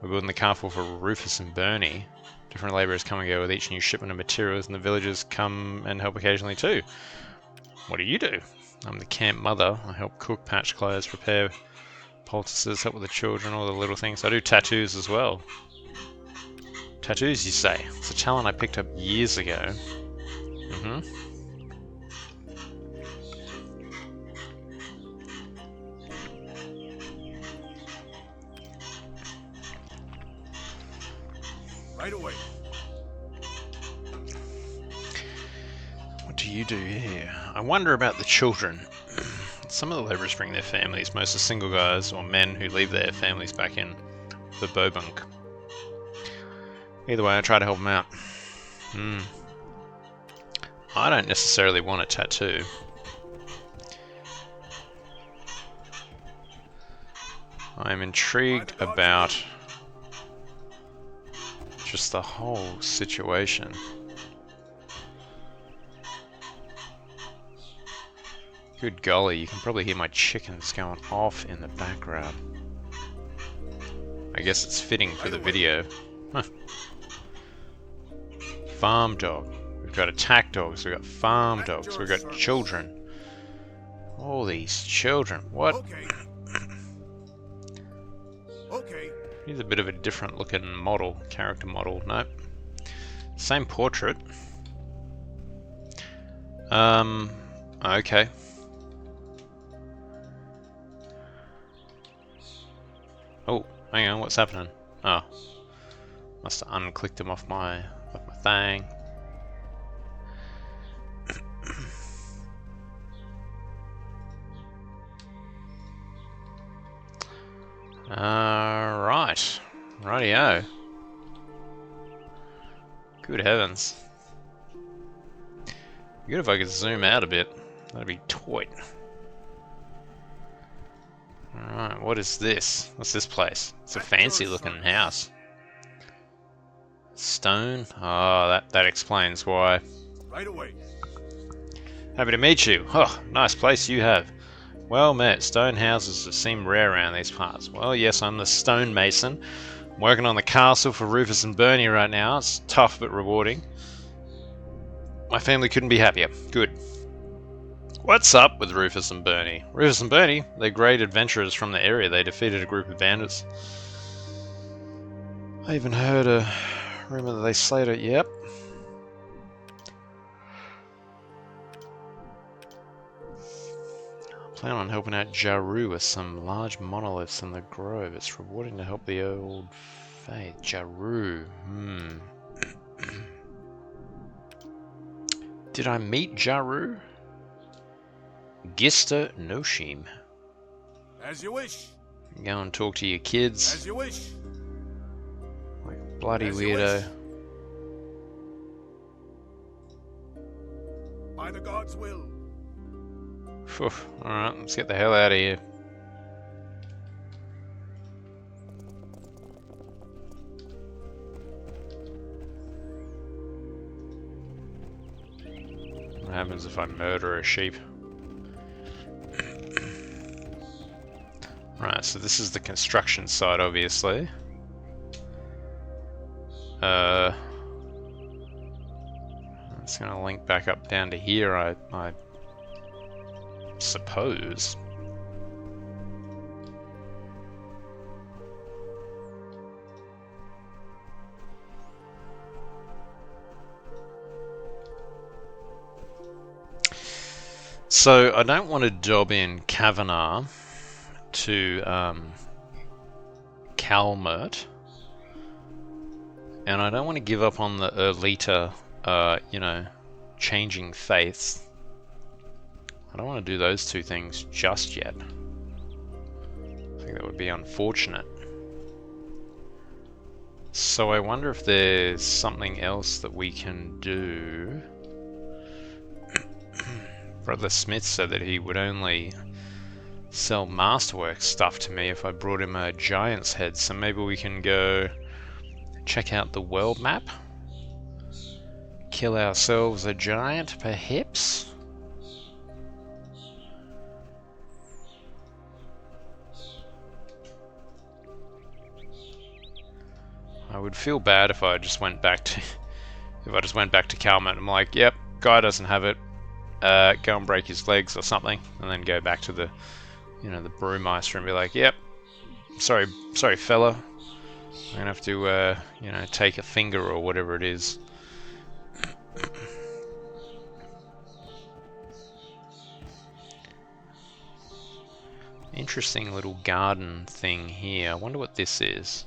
We're building the castle for Rufus and Bernie. Different labourers come and go with each new shipment of materials, and the villagers come and help occasionally too. What do you do? I'm the camp mother. I help cook, patch clothes, prepare poultices, help with the children, all the little things. I do tattoos as well. Tattoos, you say? It's a talent I picked up years ago. Right away. What do you do here? I wonder about the children. Some of the labourers bring their families, most are single guys or men who leave their families back in the Bobunk. Either way, I try to help them out. I don't necessarily want a tattoo. I'm intrigued about just the whole situation. Good golly, you can probably hear my chickens going off in the background. I guess it's fitting for the video. Huh. Farm dog. We've got attack dogs, we've got farm dogs, we've got children. All these children. What? Okay. Okay. He's a bit of a different looking model, character model. Nope. Same portrait. Okay. Oh, hang on, what's happening? Oh. Must have unclicked him off my thing. Right. Rightio. Good heavens. Good if I could zoom out a bit. That'd be toit. Alright, what is this? What's this place? It's a fancy looking house. Stone? Oh, that explains why. Right away. Happy to meet you. Oh, nice place you have. Well met. Stone houses seem rare around these parts. Well, yes, I'm the stonemason. I'm working on the castle for Rufus and Bernie right now. It's tough but rewarding. My family couldn't be happier. Good. What's up with Rufus and Bernie? Rufus and Bernie, they're great adventurers from the area. They defeated a group of bandits. I even heard a rumor that they slayed it. Yep. Plan on helping out Jaru with some large monoliths in the grove. It's rewarding to help the old Faith, Jaru. Did I meet Jaru? Gista Noshim. As you wish. Go and talk to your kids. As you wish. Like bloody As you weirdo. wish. By the gods' will. Phew. Alright, let's get the hell out of here. What happens if I murder a sheep? Right, so this is the construction site, obviously. It's gonna link back up down to here, I suppose. So I don't want to dob in Kavanagh to Calmert, and I don't want to give up on the Erlita, you know, changing faiths. I don't want to do those two things just yet. I think that would be unfortunate. So I wonder if there's something else that we can do. Brother Smith said that he would only sell Masterworks stuff to me if I brought him a giant's head, so maybe we can go check out the world map. Kill ourselves a giant, perhaps? I would feel bad if I just went back to Calmert. I'm like, yep, guy doesn't have it. Go and break his legs or something, and then go back to the, you know, the brewmeister and be like, yep, sorry fella, I'm gonna have to, you know, take a finger or whatever it is. Interesting little garden thing here. I wonder what this is.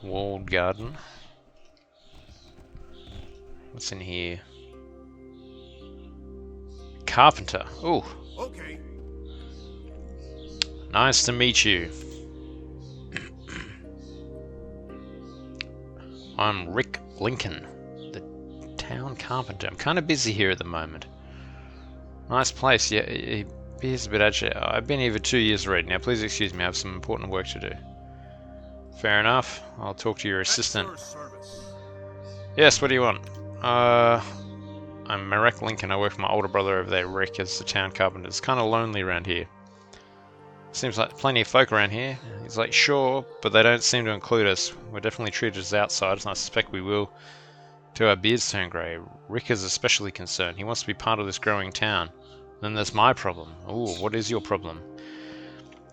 Walled garden. What's in here? Carpenter. Ooh. Okay. Nice to meet you. I'm Rick Lincoln, the town carpenter. I'm kind of busy here at the moment. Nice place. Yeah, he appears a bit agitated. I've been here for 2 years already. Now, please excuse me. I have some important work to do. Fair enough. I'll talk to your assistant. At your service. Yes, what do you want? I'm Marek Lincoln. I work for my older brother over there, Rick, as the town carpenter. It's kind of lonely around here. Seems like plenty of folk around here. He's like, sure, but they don't seem to include us. We're definitely treated as outsiders, and I suspect we will till our beards turn grey. Rick is especially concerned. He wants to be part of this growing town. Then there's my problem. Ooh, what is your problem?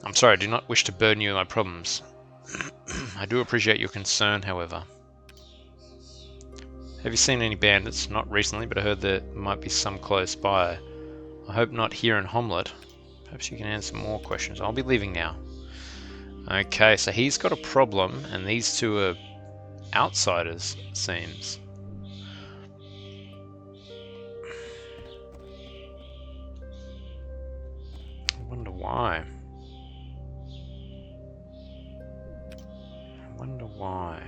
I'm sorry, I do not wish to burden you with my problems. I do appreciate your concern, however. Have you seen any bandits? Not recently, but I heard there might be some close by. I hope not here in Homlet. Perhaps you can answer more questions. I'll be leaving now. Okay, so he's got a problem, and these two are outsiders, it seems. I wonder why. I wonder why.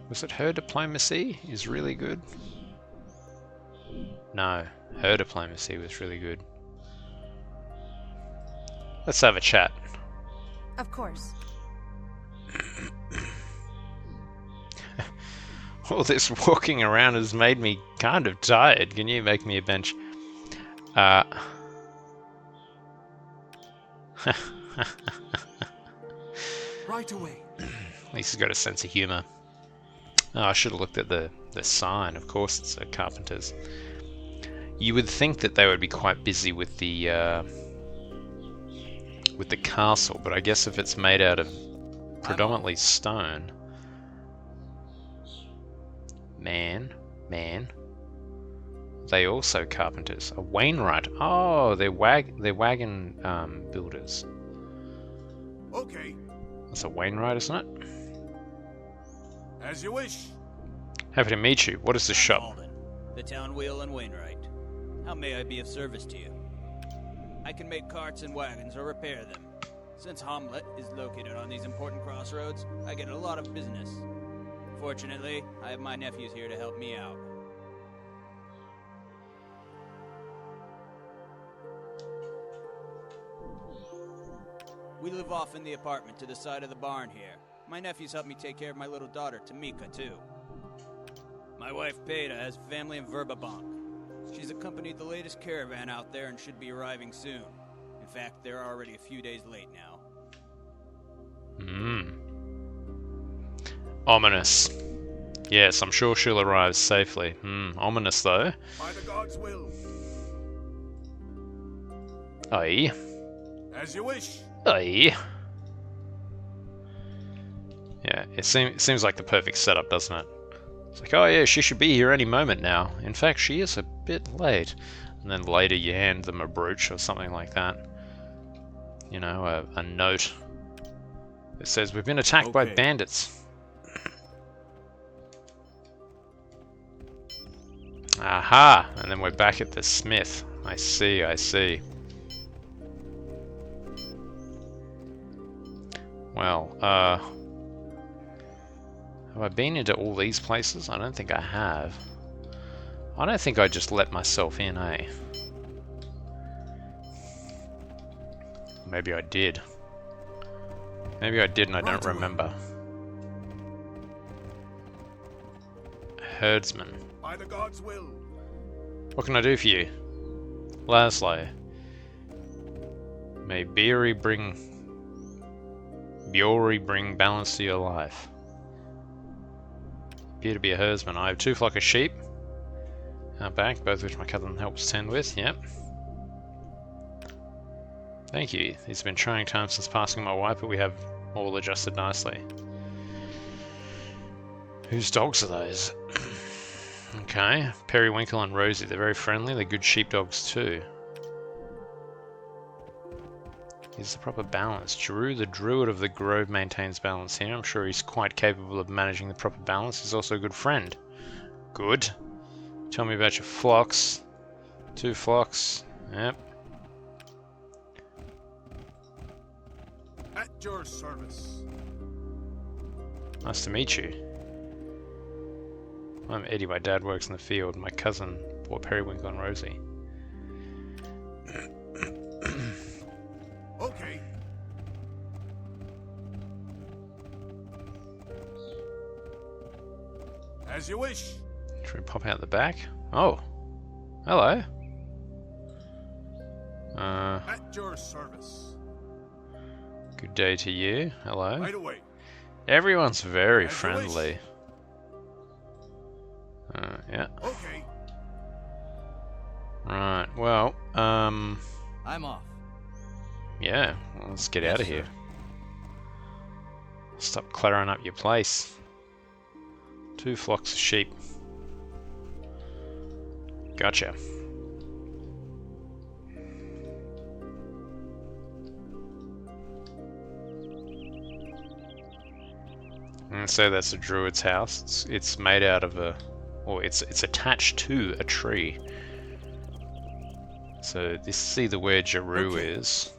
Was it her diplomacy is really good? No, her diplomacy was really good. Let's have a chat. Of course. All this walking around has made me kind of tired. Can you make me a bench? At Right away. least he's got a sense of humour. Oh, I should have looked at the sign. Of course it's a carpenter's. You would think that they would be quite busy with the castle, but I guess if it's made out of predominantly stone. Man. They also carpenters. A Wainwright. Oh, they're wagon builders. Okay, That's a Wainwright, isn't it? as you wish. Happy to meet you. What is the shop? Alden, the town wheel and Wainwright. How may I be of service to you? I can make carts and wagons or repair them. Since Hamlet is located on these important crossroads, I get a lot of business. Fortunately, I have my nephews here to help me out. We live off in the apartment to the side of the barn here. My nephews help me take care of my little daughter, Tamika, too. My wife, Peta, has family in Verbabank. She's accompanied the latest caravan out there and should be arriving soon. In fact, they're already a few days late now. Ominous. Yes, I'm sure she'll arrive safely. Ominous though. By the gods' will. Aye. As you wish. Aye. Yeah, it seems like the perfect setup, doesn't it? It's like, oh yeah, she should be here any moment now. In fact, she is a bit late. And then later you hand them a brooch or something like that. You know, a note. It says, we've been attacked by bandits. Aha! And then we're back at the smith. I see, I see. Well, have I been into all these places? I don't think I have. I don't think I just let myself in, eh? Maybe I did. Maybe I did and I don't remember. Herdsman. By the gods' will. What can I do for you? Laszlo. May Biori bring balance to your life. Appear to be a herdsman. I have 2 flock of sheep out back, both which my cousin helps tend with. Yep. Thank you. These have been trying times since passing my wife, but we have all adjusted nicely. Whose dogs are those? Okay, Periwinkle and Rosie. They're very friendly. They're good sheepdogs too. Is the proper balance? Drew, the druid of the grove, maintains balance here. I'm sure he's quite capable of managing the proper balance. He's also a good friend. Good. Tell me about your flocks. 2 flocks. Yep. At your service. Nice to meet you. I'm Eddie. My dad works in the field. My cousin bought Periwinkle and Rosie. Okay. As you wish. Should we pop out the back? Oh. Hello. At your service. Good day to you. Hello. Right away. Everyone's very As you friendly. wish. Yeah. Okay. Right. Well, I'm off. yeah. Well, let's get Yes, out of sir. here. Stop cluttering up your place. 2 flocks of sheep. Gotcha. And so that's a druid's house. It's made out of a, or it's attached to a tree. So this is either where Jaru is.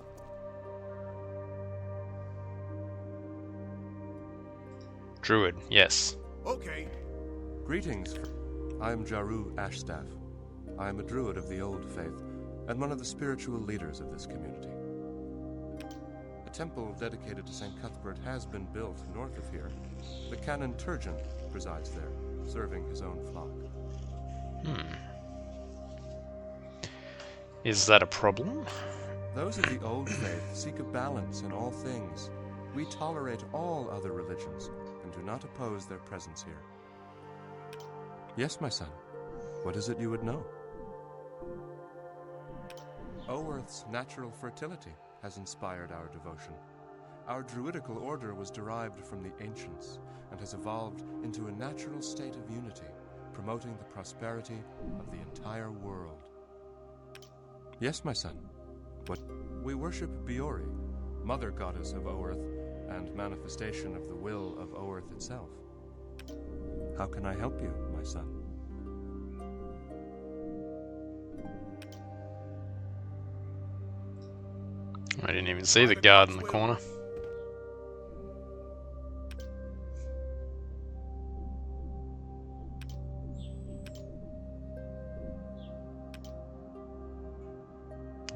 Druid, yes. Okay. Greetings. I am Jaru Ashstaff. I am a druid of the Old Faith, and one of the spiritual leaders of this community. A temple dedicated to St. Cuthbert has been built north of here. The Canon Turgeon presides there, serving his own flock. Is that a problem? Those of the Old Faith seek a balance in all things. We tolerate all other religions, and do not oppose their presence here. Yes, my son. What is it you would know? Oerth's natural fertility has inspired our devotion. Our druidical order was derived from the ancients and has evolved into a natural state of unity, promoting the prosperity of the entire world. Yes, my son. What? We worship Biori, mother goddess of Oerth, and manifestation of the will of Oerth itself. How can I help you, my son? I didn't even see the guard in the corner.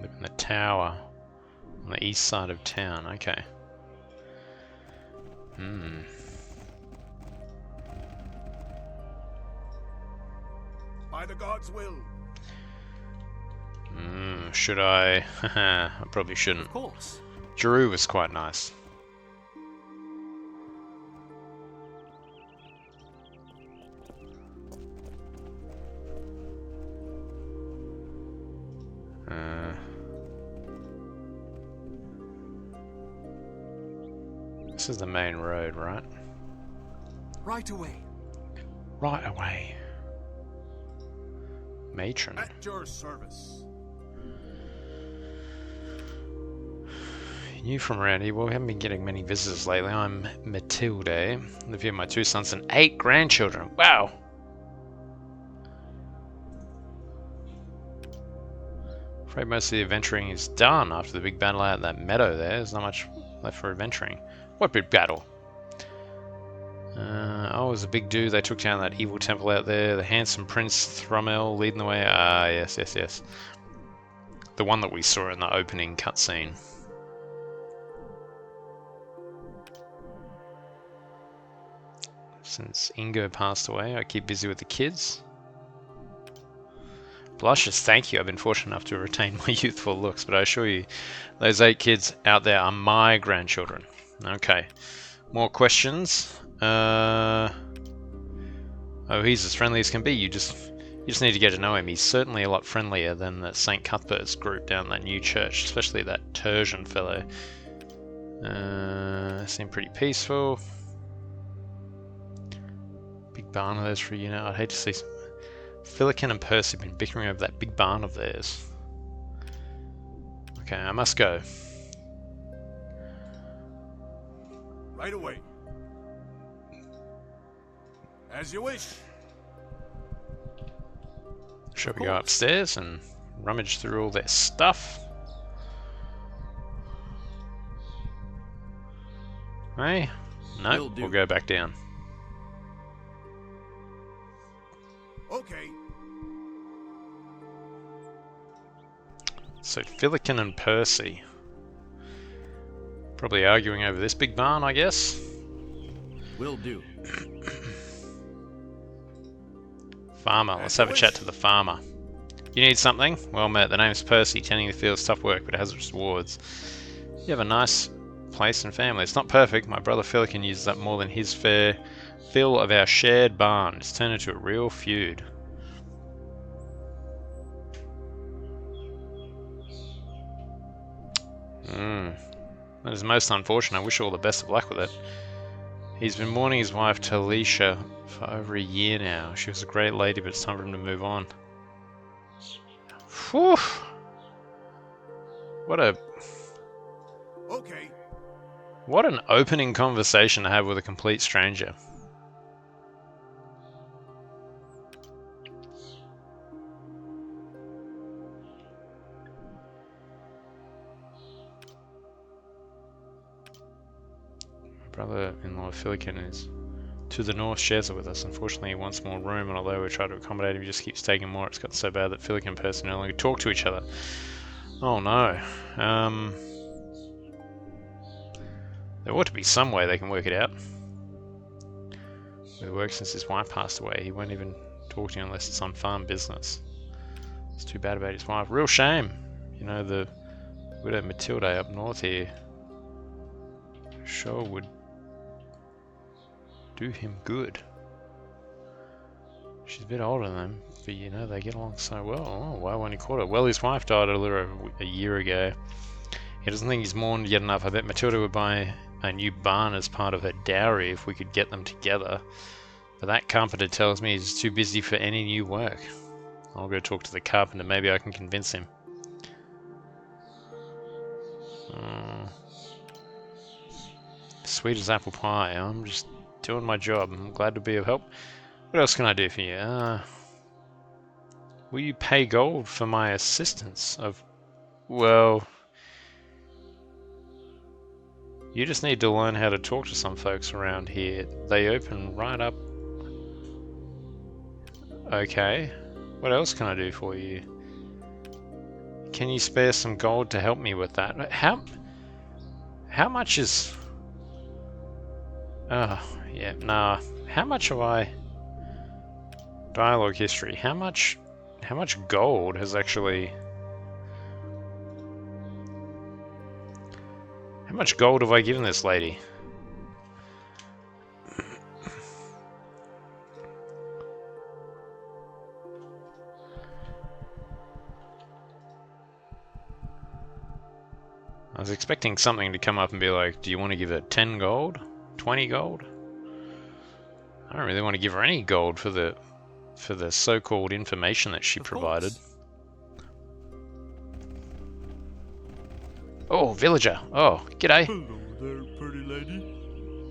Live in the tower on the east side of town. Okay. By the gods' will. Should I? I probably shouldn't. Of course. Jeru was quite nice. This is the main road, right? Right away. Right away. Matron. At your service. New from around here. Well, we haven't been getting many visitors lately. I'm Matilde. Live here with my 2 sons and 8 grandchildren. Wow! Afraid most of the adventuring is done after the big battle out in that meadow there. There's not much left for adventuring. What big battle? Oh, it was a big dude. They took down that evil temple out there. The handsome Prince Thrummel leading the way. Ah, yes, yes, yes. The one that we saw in the opening cutscene. Since Ingo passed away, I keep busy with the kids. Blushes, thank you. I've been fortunate enough to retain my youthful looks, but I assure you, those 8 kids out there are my grandchildren. Okay. More questions. Oh, he's as friendly as can be. You just need to get to know him. He's certainly a lot friendlier than the St. Cuthbert's group down that new church, especially that Tertian fellow. Seem pretty peaceful. Big barn of theirs for you now. I'd hate to see some... Filikin and Percy have been bickering over that big barn of theirs. Okay, I must go. Right away. As you wish. Shall we go upstairs and rummage through all their stuff? Hey? No, we'll go back down. Okay. So Filikin and Percy. Probably arguing over this big barn, I guess. Will do. Farmer. Let's have a chat to the farmer. You need something? Well met, the name's Percy. Tending the field's tough work, but it has its rewards. You have a nice place and family. It's not perfect. My brother Filikin uses up more than his fair fill of our shared barn. It's turned into a real feud. That is most unfortunate. I wish you all the best of luck with it. He's been mourning his wife Talisha for over a year now. She was a great lady, but it's time for him to move on. Whew. What an opening conversation to have with a complete stranger. Brother-in-law Filikin is to the north, shares it with us. Unfortunately, he wants more room, and although we try to accommodate him, he just keeps taking more. It's gotten so bad that Filikin and Percy no longer talk to each other. Oh no. There ought to be some way they can work it out. We've worked since his wife passed away. He won't even talk to you unless it's on farm business. It's too bad about his wife. Real shame. You know, the widow Matilde up north here sure would do him good. She's a bit older than him, but you know, they get along so well. Oh, why won't he call her? Well, his wife died a little over a year ago. He doesn't think he's mourned yet enough. I bet Matilda would buy a new barn as part of her dowry if we could get them together. But that carpenter tells me he's too busy for any new work. I'll go talk to the carpenter. Maybe I can convince him. Sweet as apple pie. I'm just doing my job. I'm glad to be of help. What else can I do for you? Will you pay gold for my assistance? Well, you just need to learn how to talk to some folks around here. They open right up. Okay. What else can I do for you? Can you spare some gold to help me with that? How much is... yeah, nah. How much have I... Dialogue history. How much gold has actually... How much gold have I given this lady? I was expecting something to come up and be like, do you want to give her 10 gold? 20 gold? I don't really want to give her any gold for the so-called information that she provided. Oh, villager. Oh, g'day. Hello there, pretty lady.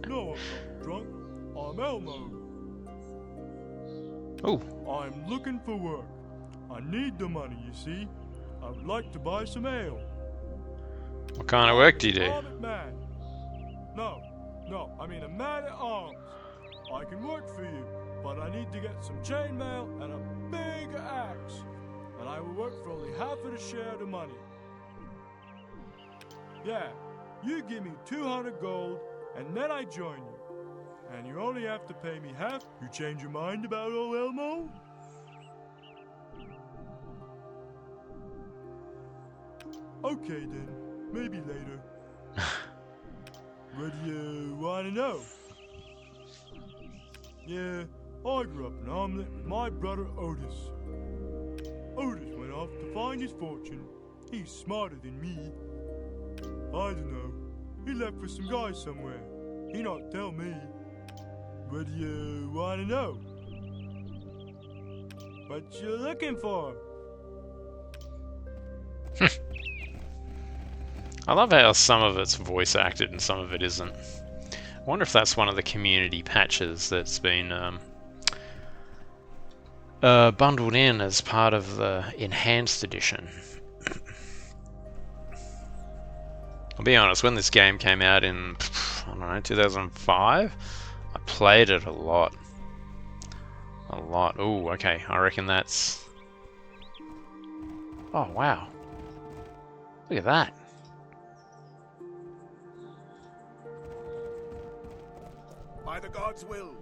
No, I'm not drunk. I'm Elmo. Oh. I'm looking for work. I need the money, you see. I would like to buy some ale. What kind of work do you do? Man. No, I mean a man at arms. I can work for you, but I need to get some chainmail and a big axe. And I will work for only half of the share of the money. Yeah, you give me 200 gold, and then I join you. And you only have to pay me half. You change your mind about old Elmo? Okay then, maybe later. What do you want to know? Yeah, I grew up in Omelette with my brother Otis. Otis went off to find his fortune. He's smarter than me. I don't know. He left with some guys somewhere. He not tell me. What do you want to know? What you looking for? I love how some of it's voice acted and some of it isn't. I wonder if that's one of the community patches that's been bundled in as part of the Enhanced Edition. I'll be honest, when this game came out in, I don't know, 2005, I played it a lot. A lot. Ooh, okay, I reckon that's... Oh, wow. Look at that. By the gods' will.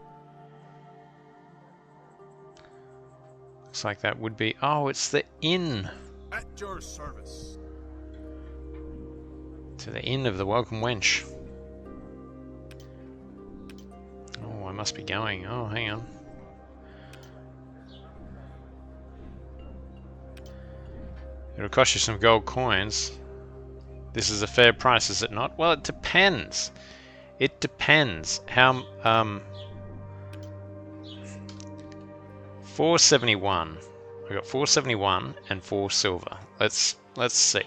Looks like that would be... Oh, it's the inn. At your service. To the inn of the Welcome Wench. Oh, I must be going. Oh, hang on. It'll cost you some gold coins. This is a fair price, is it not? Well, it depends. It depends. How 471. I got 471 and 4 silver. Let's see.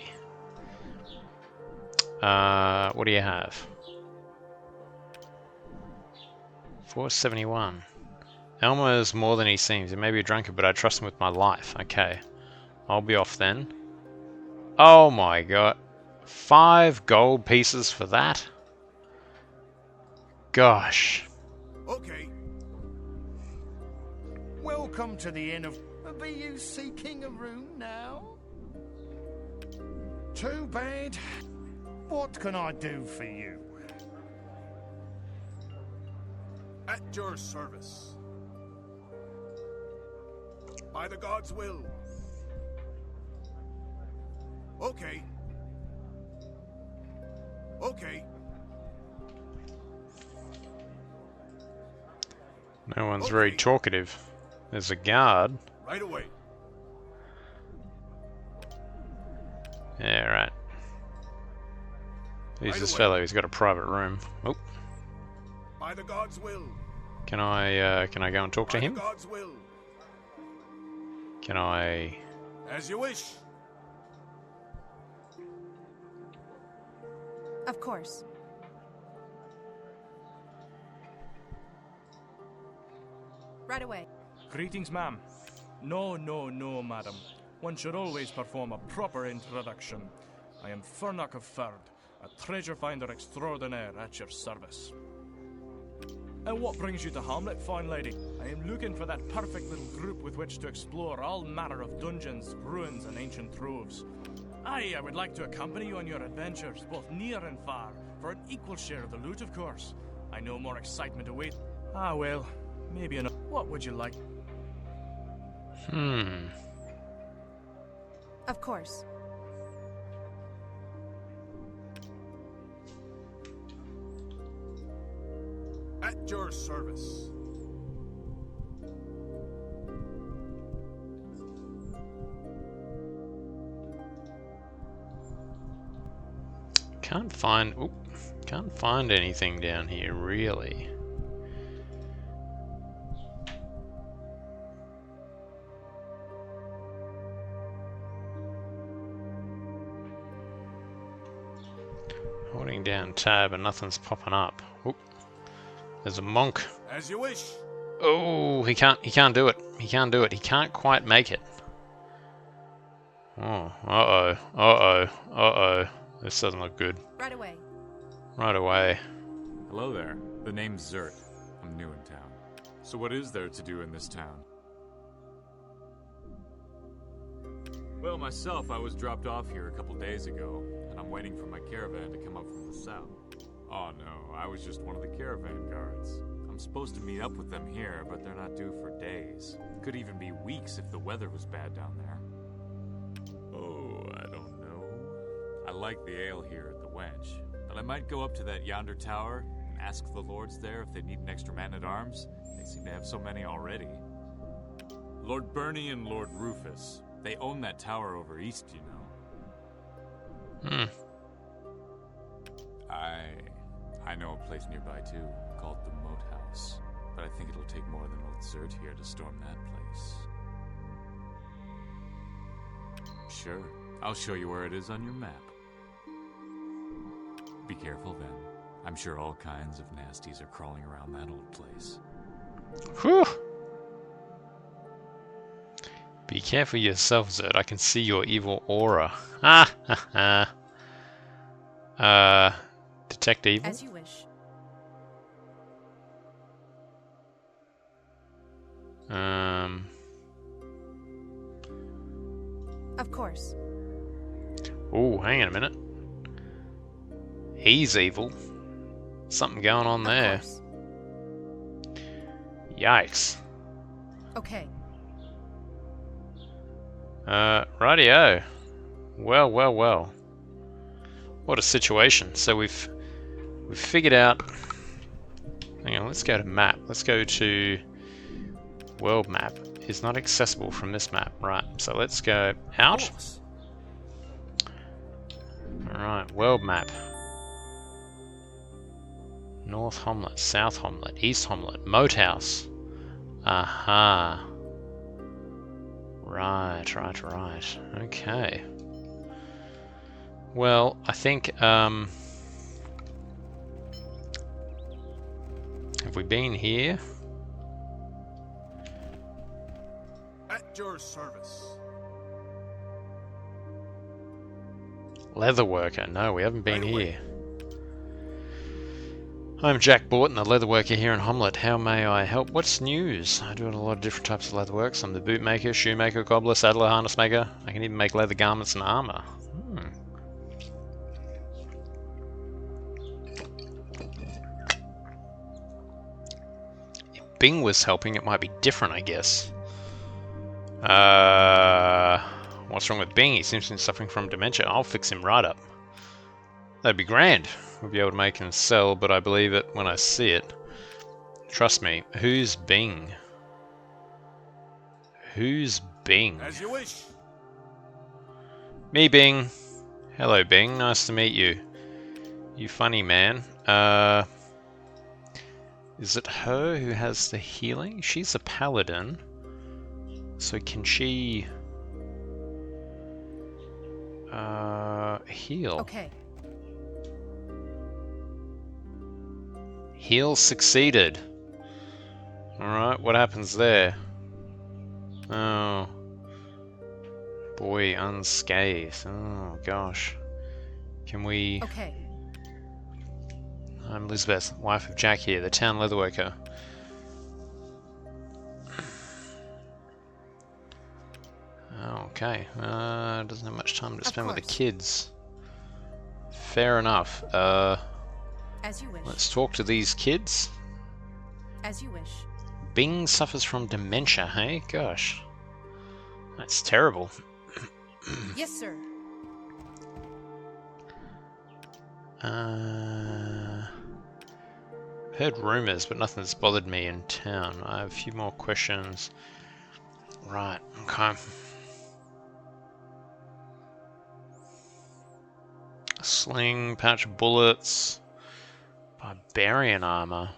What do you have? 471. Elmo's more than he seems. He may be a drunkard, but I trust him with my life. Okay. I'll be off then. Oh my god. 5 gold pieces for that? Gosh. Okay. Welcome to the Inn of... Be you seeking a room now? Too bad. What can I do for you? At your service. By the gods' will. Okay. Okay. No one's very talkative. There's a guard. Right away. Yeah, right. Who's this fellow? He's got a private room. Oh. By the gods' will. Can I go and talk to him? By the gods' will. Can I... As you wish. Of course. Right away. Greetings, ma'am. No, madam. One should always perform a proper introduction. I am Furnock of Ferd, a treasure finder extraordinaire at your service. And what brings you to Hamlet, fine lady? I am looking for that perfect little group with which to explore all manner of dungeons, ruins, and ancient troves. I would like to accompany you on your adventures, both near and far, for an equal share of the loot, of course. I know more excitement awaits. Ah, well, maybe enough. What would you like? Of course. At your service. Can't find anything down here really. Holding down tab and nothing's popping up. Oop. There's a monk. As you wish. Oh, he can't do it. He can't do it. He can't quite make it. Oh, uh-oh. This doesn't look good. Right away. Right away. Hello there. The name's Zert. I'm new in town. So what is there to do in this town? Well, myself, I was dropped off here a couple days ago, and I'm waiting for my caravan to come up from the south. Oh no, I was just one of the caravan guards. I'm supposed to meet up with them here, but they're not due for days. Could even be weeks if the weather was bad down there. Oh, I don't know. I like the ale here at the Wench, but I might go up to that yonder tower and ask the lords there if they need an extra man-at-arms. They seem to have so many already. Lord Bernie and Lord Rufus. They own that tower over east, you know. I know a place nearby too, called the Moat House. But I think it'll take more than old Zert here to storm that place. Sure, I'll show you where it is on your map. Be careful then. I'm sure all kinds of nasties are crawling around that old place. Whew! Be careful yourself, Zerd. I can see your evil aura. Ah, ha, ha. Detect evil? As you wish. Of course. Oh, hang on a minute. He's evil. Something going on there. Yikes. Okay. Rightio. Well. What a situation. So we've figured out. Hang on, let's go to map. Let's go to world map. Is not accessible from this map. Right. So let's go out. Alright, world map. North Hamlet, South Hamlet, East Hamlet, Moat House. Aha. Right. Okay. Well, I think, have we been here? At your service. Leatherworker. No, we haven't been here. I'm Jack Borton, the leatherworker here in Hamlet. How may I help? What's news? I do a lot of different types of leatherworks. I'm the bootmaker, shoemaker, cobbler, saddler, harness maker. I can even make leather garments and armor. If Bing was helping, it might be different, I guess. What's wrong with Bing? He seems to be suffering from dementia. I'll fix him right up. That'd be grand. We'll be able to make and sell, but I believe it when I see it. Trust me. Who's Bing? Who's Bing? As you wish. Me, Bing. Hello, Bing. Nice to meet you. You funny man. Is it her who has the healing? She's a paladin. So can she heal? Okay. Heal succeeded. Alright, what happens there? Oh. Boy, unscathed. Oh, gosh. Can we... Okay. I'm Elizabeth, wife of Jack here, the town leatherworker. Okay, doesn't have much time to spend with the kids. Fair enough. As you wish. Let's talk to these kids. As you wish. Bing suffers from dementia, hey? Gosh. That's terrible. Yes, sir. Heard rumors, but nothing's bothered me in town. I have a few more questions. Right, okay. Sling, pouch of bullets, barbarian armor.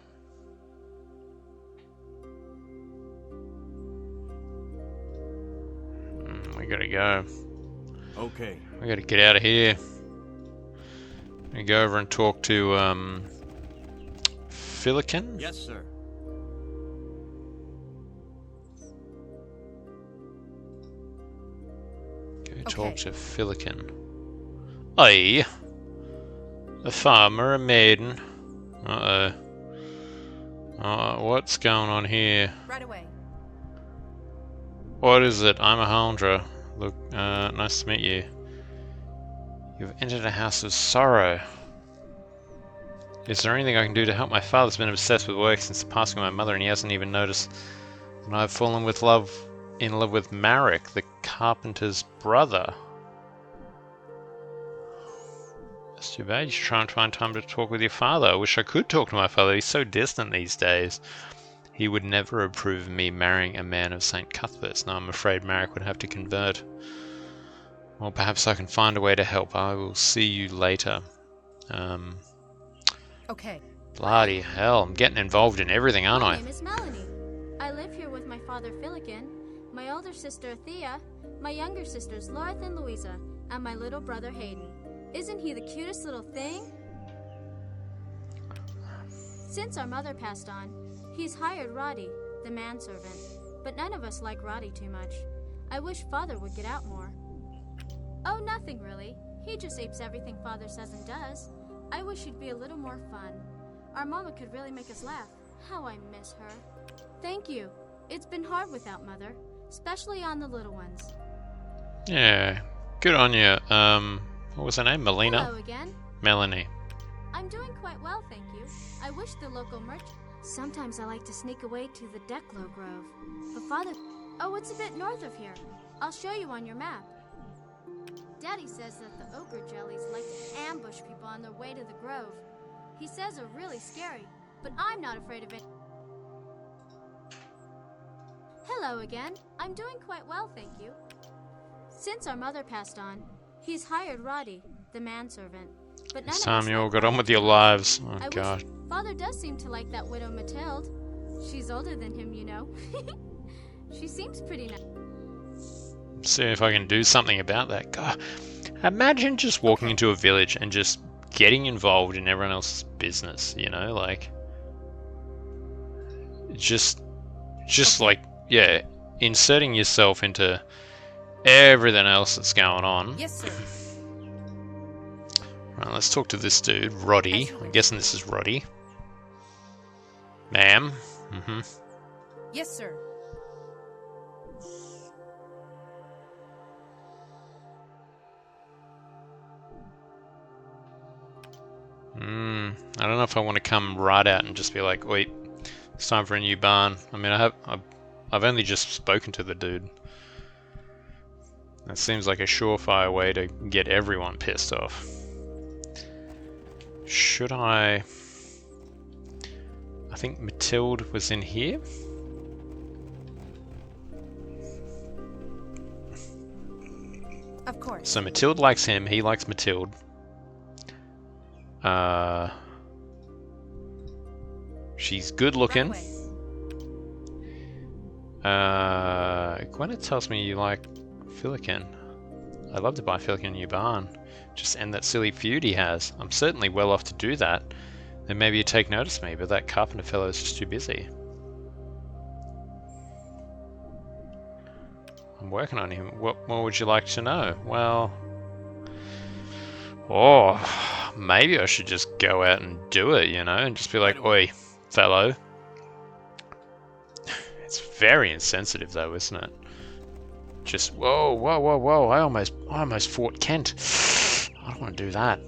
We gotta go. Okay. We gotta get out of here. We go over and talk to Filikin. Yes, sir. Go talk to Filikin. Aye. A farmer, a maiden. Uh-oh. What's going on here? Right away. What is it? I'm a Houndra. Look, nice to meet you. You've entered a house of sorrow. Is there anything I can do to help? My father's been obsessed with work since the passing of my mother, and he hasn't even noticed that I've fallen in love with Marek, the carpenter's brother. That's too bad. You should try and find time to talk with your father. I wish I could talk to my father. He's so distant these days. He would never approve of me marrying a man of St. Cuthbert's. Now I'm afraid Marek would have to convert. Well, perhaps I can find a way to help. I will see you later. Okay. Bloody hell, I'm getting involved in everything, aren't I? My name is Melanie. I live here with my father Filikin, my older sister Thea, my younger sisters Loreth and Louisa, and my little brother Hayden. Isn't he the cutest little thing? Since our mother passed on, he's hired Roddy, the manservant, but none of us like Roddy too much. I wish Father would get out more. Oh, nothing really. He just apes everything Father says and does. I wish he'd be a little more fun. Our mama could really make us laugh. How I miss her. Thank you. It's been hard without Mother, especially on the little ones. Yeah, good on you. What was her name? Melina? Hello again. Melanie. I'm doing quite well, thank you. I wish the local merchant... Sometimes I like to sneak away to the Declo Grove. But Father... Oh, it's a bit north of here. I'll show you on your map. Daddy says that the ogre jellies like to ambush people on their way to the grove. He says they're really scary, but I'm not afraid of it. Hello again. I'm doing quite well, thank you. Since our mother passed on, he's hired Roddy, the manservant. But none It's of time us you all like got on Roddy with your too much. lives. Oh, I God. wish Father does seem to like that widow Mathilde. She's older than him, you know. She seems pretty nice. See if I can do something about that. God, imagine just walking into a village and just getting involved in everyone else's business, you know, like just like, yeah, inserting yourself into everything else that's going on. Yes, sir. Right, let's talk to this dude, Roddy. I'm guessing this is Roddy. Ma'am. Mm-hmm. Yes, sir. I don't know if I want to come right out and just be like, wait, it's time for a new barn. I mean, I've only just spoken to the dude. That seems like a surefire way to get everyone pissed off. Should I think Mathilde was in here. Of course. So Mathilde likes him, he likes Mathilde. She's good looking. Gwyneth tells me you like Filikin. I'd love to buy Filikin a new barn. Just end that silly feud he has. I'm certainly well off to do that. then maybe you take notice of me, but that carpenter fellow is just too busy. I'm working on him. What more would you like to know? Well... Oh, maybe I should just go out and do it, you know, and just be like, oi, fellow. It's very insensitive though, isn't it? Just, whoa, whoa, whoa, whoa, I almost fought Kent. I don't want to do that.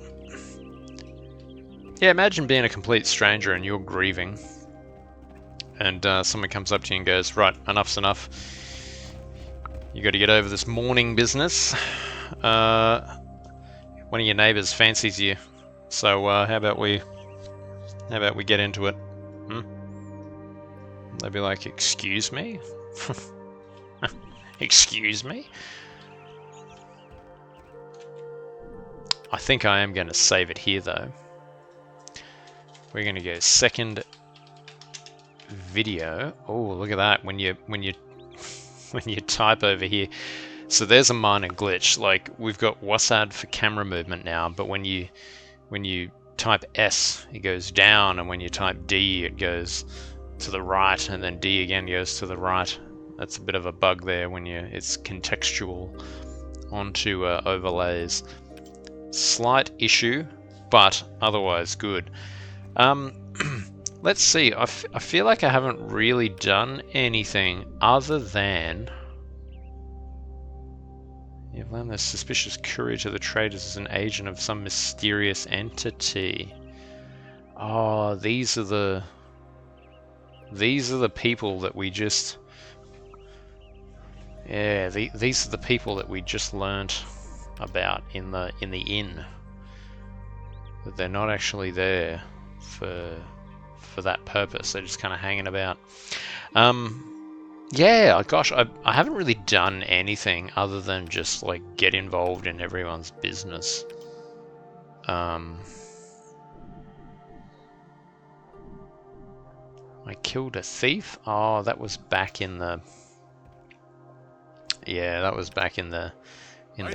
Yeah, imagine being a complete stranger and you're grieving. And someone comes up to you and goes, right, enough's enough. You got to get over this mourning business. One of your neighbours fancies you, so how about we get into it? They'd be like, excuse me? Excuse me? I think I am going to save it here though. We're going to go second video. Oh, look at that! When you type over here. So there's a minor glitch. Like, we've got WASD for camera movement now, but when you type S, it goes down, and when you type D, it goes to the right, and then D again goes to the right. That's a bit of a bug there when it's contextual onto overlays. Slight issue, but otherwise good. Let's see. I feel like I haven't really done anything other than... You've learned the suspicious courier to the traders as an agent of some mysterious entity. Oh, these are the people that we just... Yeah, these are the people that we just learnt about in the inn. But they're not actually there for that purpose. They're just kind of hanging about. Yeah, gosh, I haven't really done anything other than just like get involved in everyone's business. I killed a thief. Oh, that was back in the... Yeah, that was back in the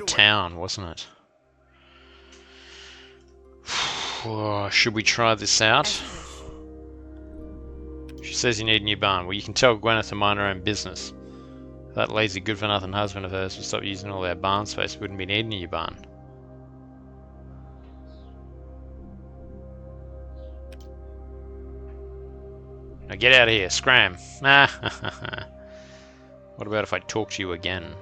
town, wasn't it? Oh, should we try this out? She says you need a new barn. Well, you can tell Gwyneth to mind her own business. If that lazy good-for-nothing husband of hers would stop using all our barn space, we wouldn't be needing a new barn. Now get out of here, scram. What about if I talk to you again?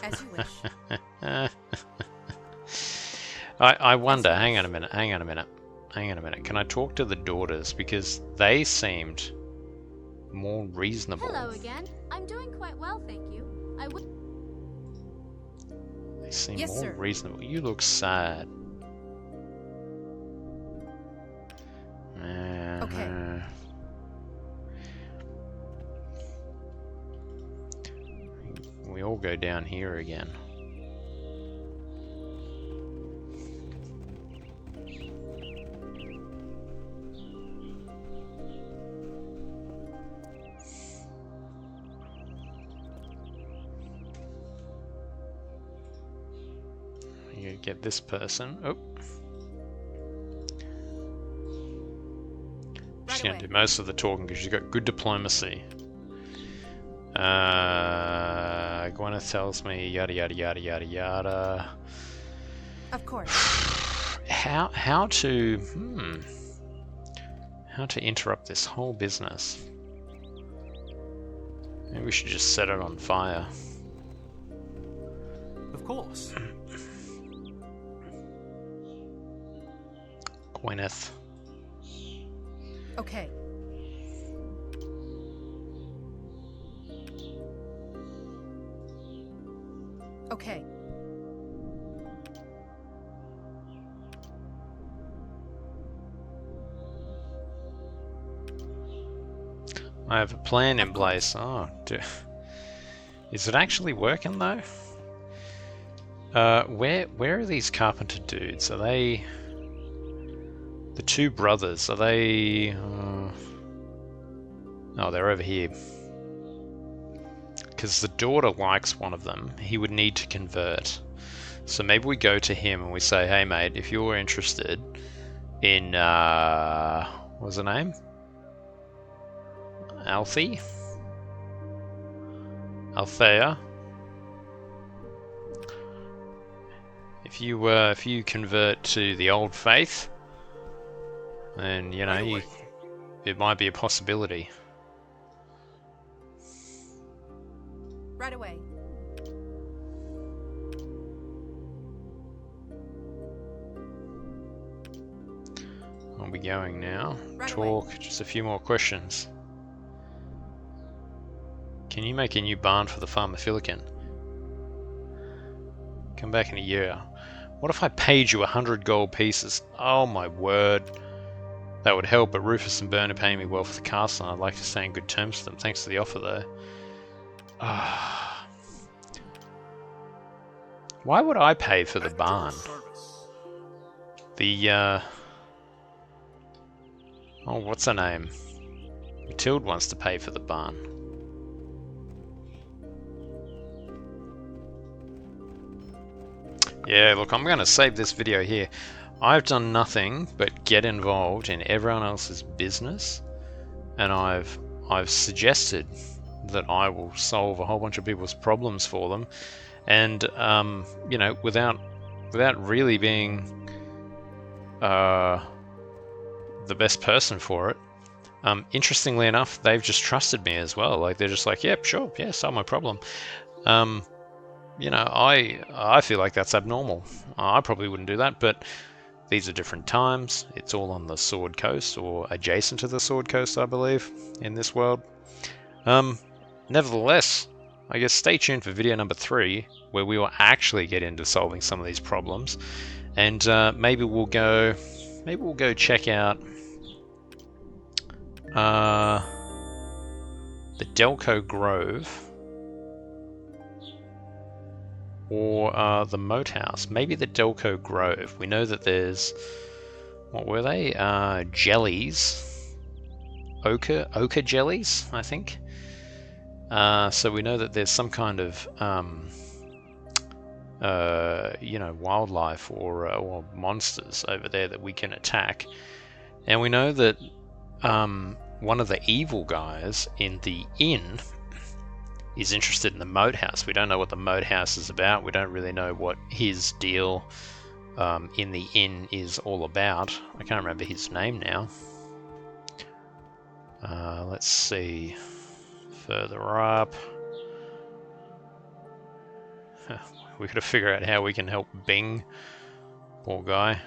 As you wish. I wonder, hang on a minute. Can I talk to the daughters? Because they seemed more reasonable. Hello again. I'm doing quite well, thank you. They seem Yes, more sir. reasonable. You look sad. Okay. We all go down here again. You get this person. Oh. She's going to do most of the talking because she's got good diplomacy. Gwyneth tells me yada yada yada yada yada. Of course. How to interrupt this whole business? Maybe we should just set it on fire. Of course. Gwyneth. Okay. Okay. I have a plan in place. Oh, is it actually working though? Where are these carpenter dudes? Are they the two brothers? Are they? Oh, they're over here. Because the daughter likes one of them. He would need to convert. So maybe we go to him and we say, hey mate, if you're interested in, what's her name? Althea? If you convert to the old faith, then, you know, it might be a possibility. Right away. I'll be going now. Right Talk, away. just a few more questions. Can you make a new barn for the farmer Filican? Come back in a year. What if I paid you 100 gold pieces? Oh my word. That would help, but Rufus and Bern are paying me well for the castle, and I'd like to stay in good terms with them. Thanks for the offer, though. Why would I pay for the barn? The, oh, what's her name? Matilde wants to pay for the barn. Yeah, look, I'm going to save this video here. I've done nothing but get involved in everyone else's business, and I've suggested that I will solve a whole bunch of people's problems for them, and you know, without really being the best person for it. Interestingly enough, they've just trusted me as well. Like, they're just like, yep, sure, yeah, solve my problem. You know, I feel like that's abnormal. I probably wouldn't do that, but these are different times. It's all on the Sword Coast, or adjacent to the Sword Coast, I believe, in this world. Nevertheless, I guess stay tuned for video number 3, where we will actually get into solving some of these problems, and maybe we'll go check out the Delco Grove, or the Moat House. Maybe the Delco Grove. We know that there's, what were they? Jellies. Ochre jellies, I think. So we know that there's some kind of you know, wildlife or monsters over there that we can attack. And we know that one of the evil guys in the inn is interested in the Moat House. We don't know what the Moat House is about. We don't really know what his deal in the inn is all about. I can't remember his name now. Let's see. Further up. We gotta figure out how we can help Bing. Poor guy.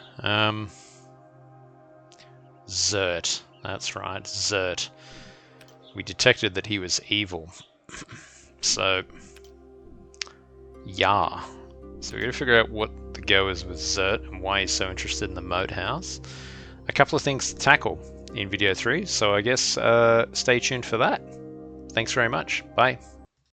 Zert. That's right, Zert. We detected that he was evil. So, yeah. So we gotta figure out what the go is with Zert and why he's so interested in the Moat House. A couple of things to tackle in video 3, so I guess stay tuned for that. Thanks very much. Bye.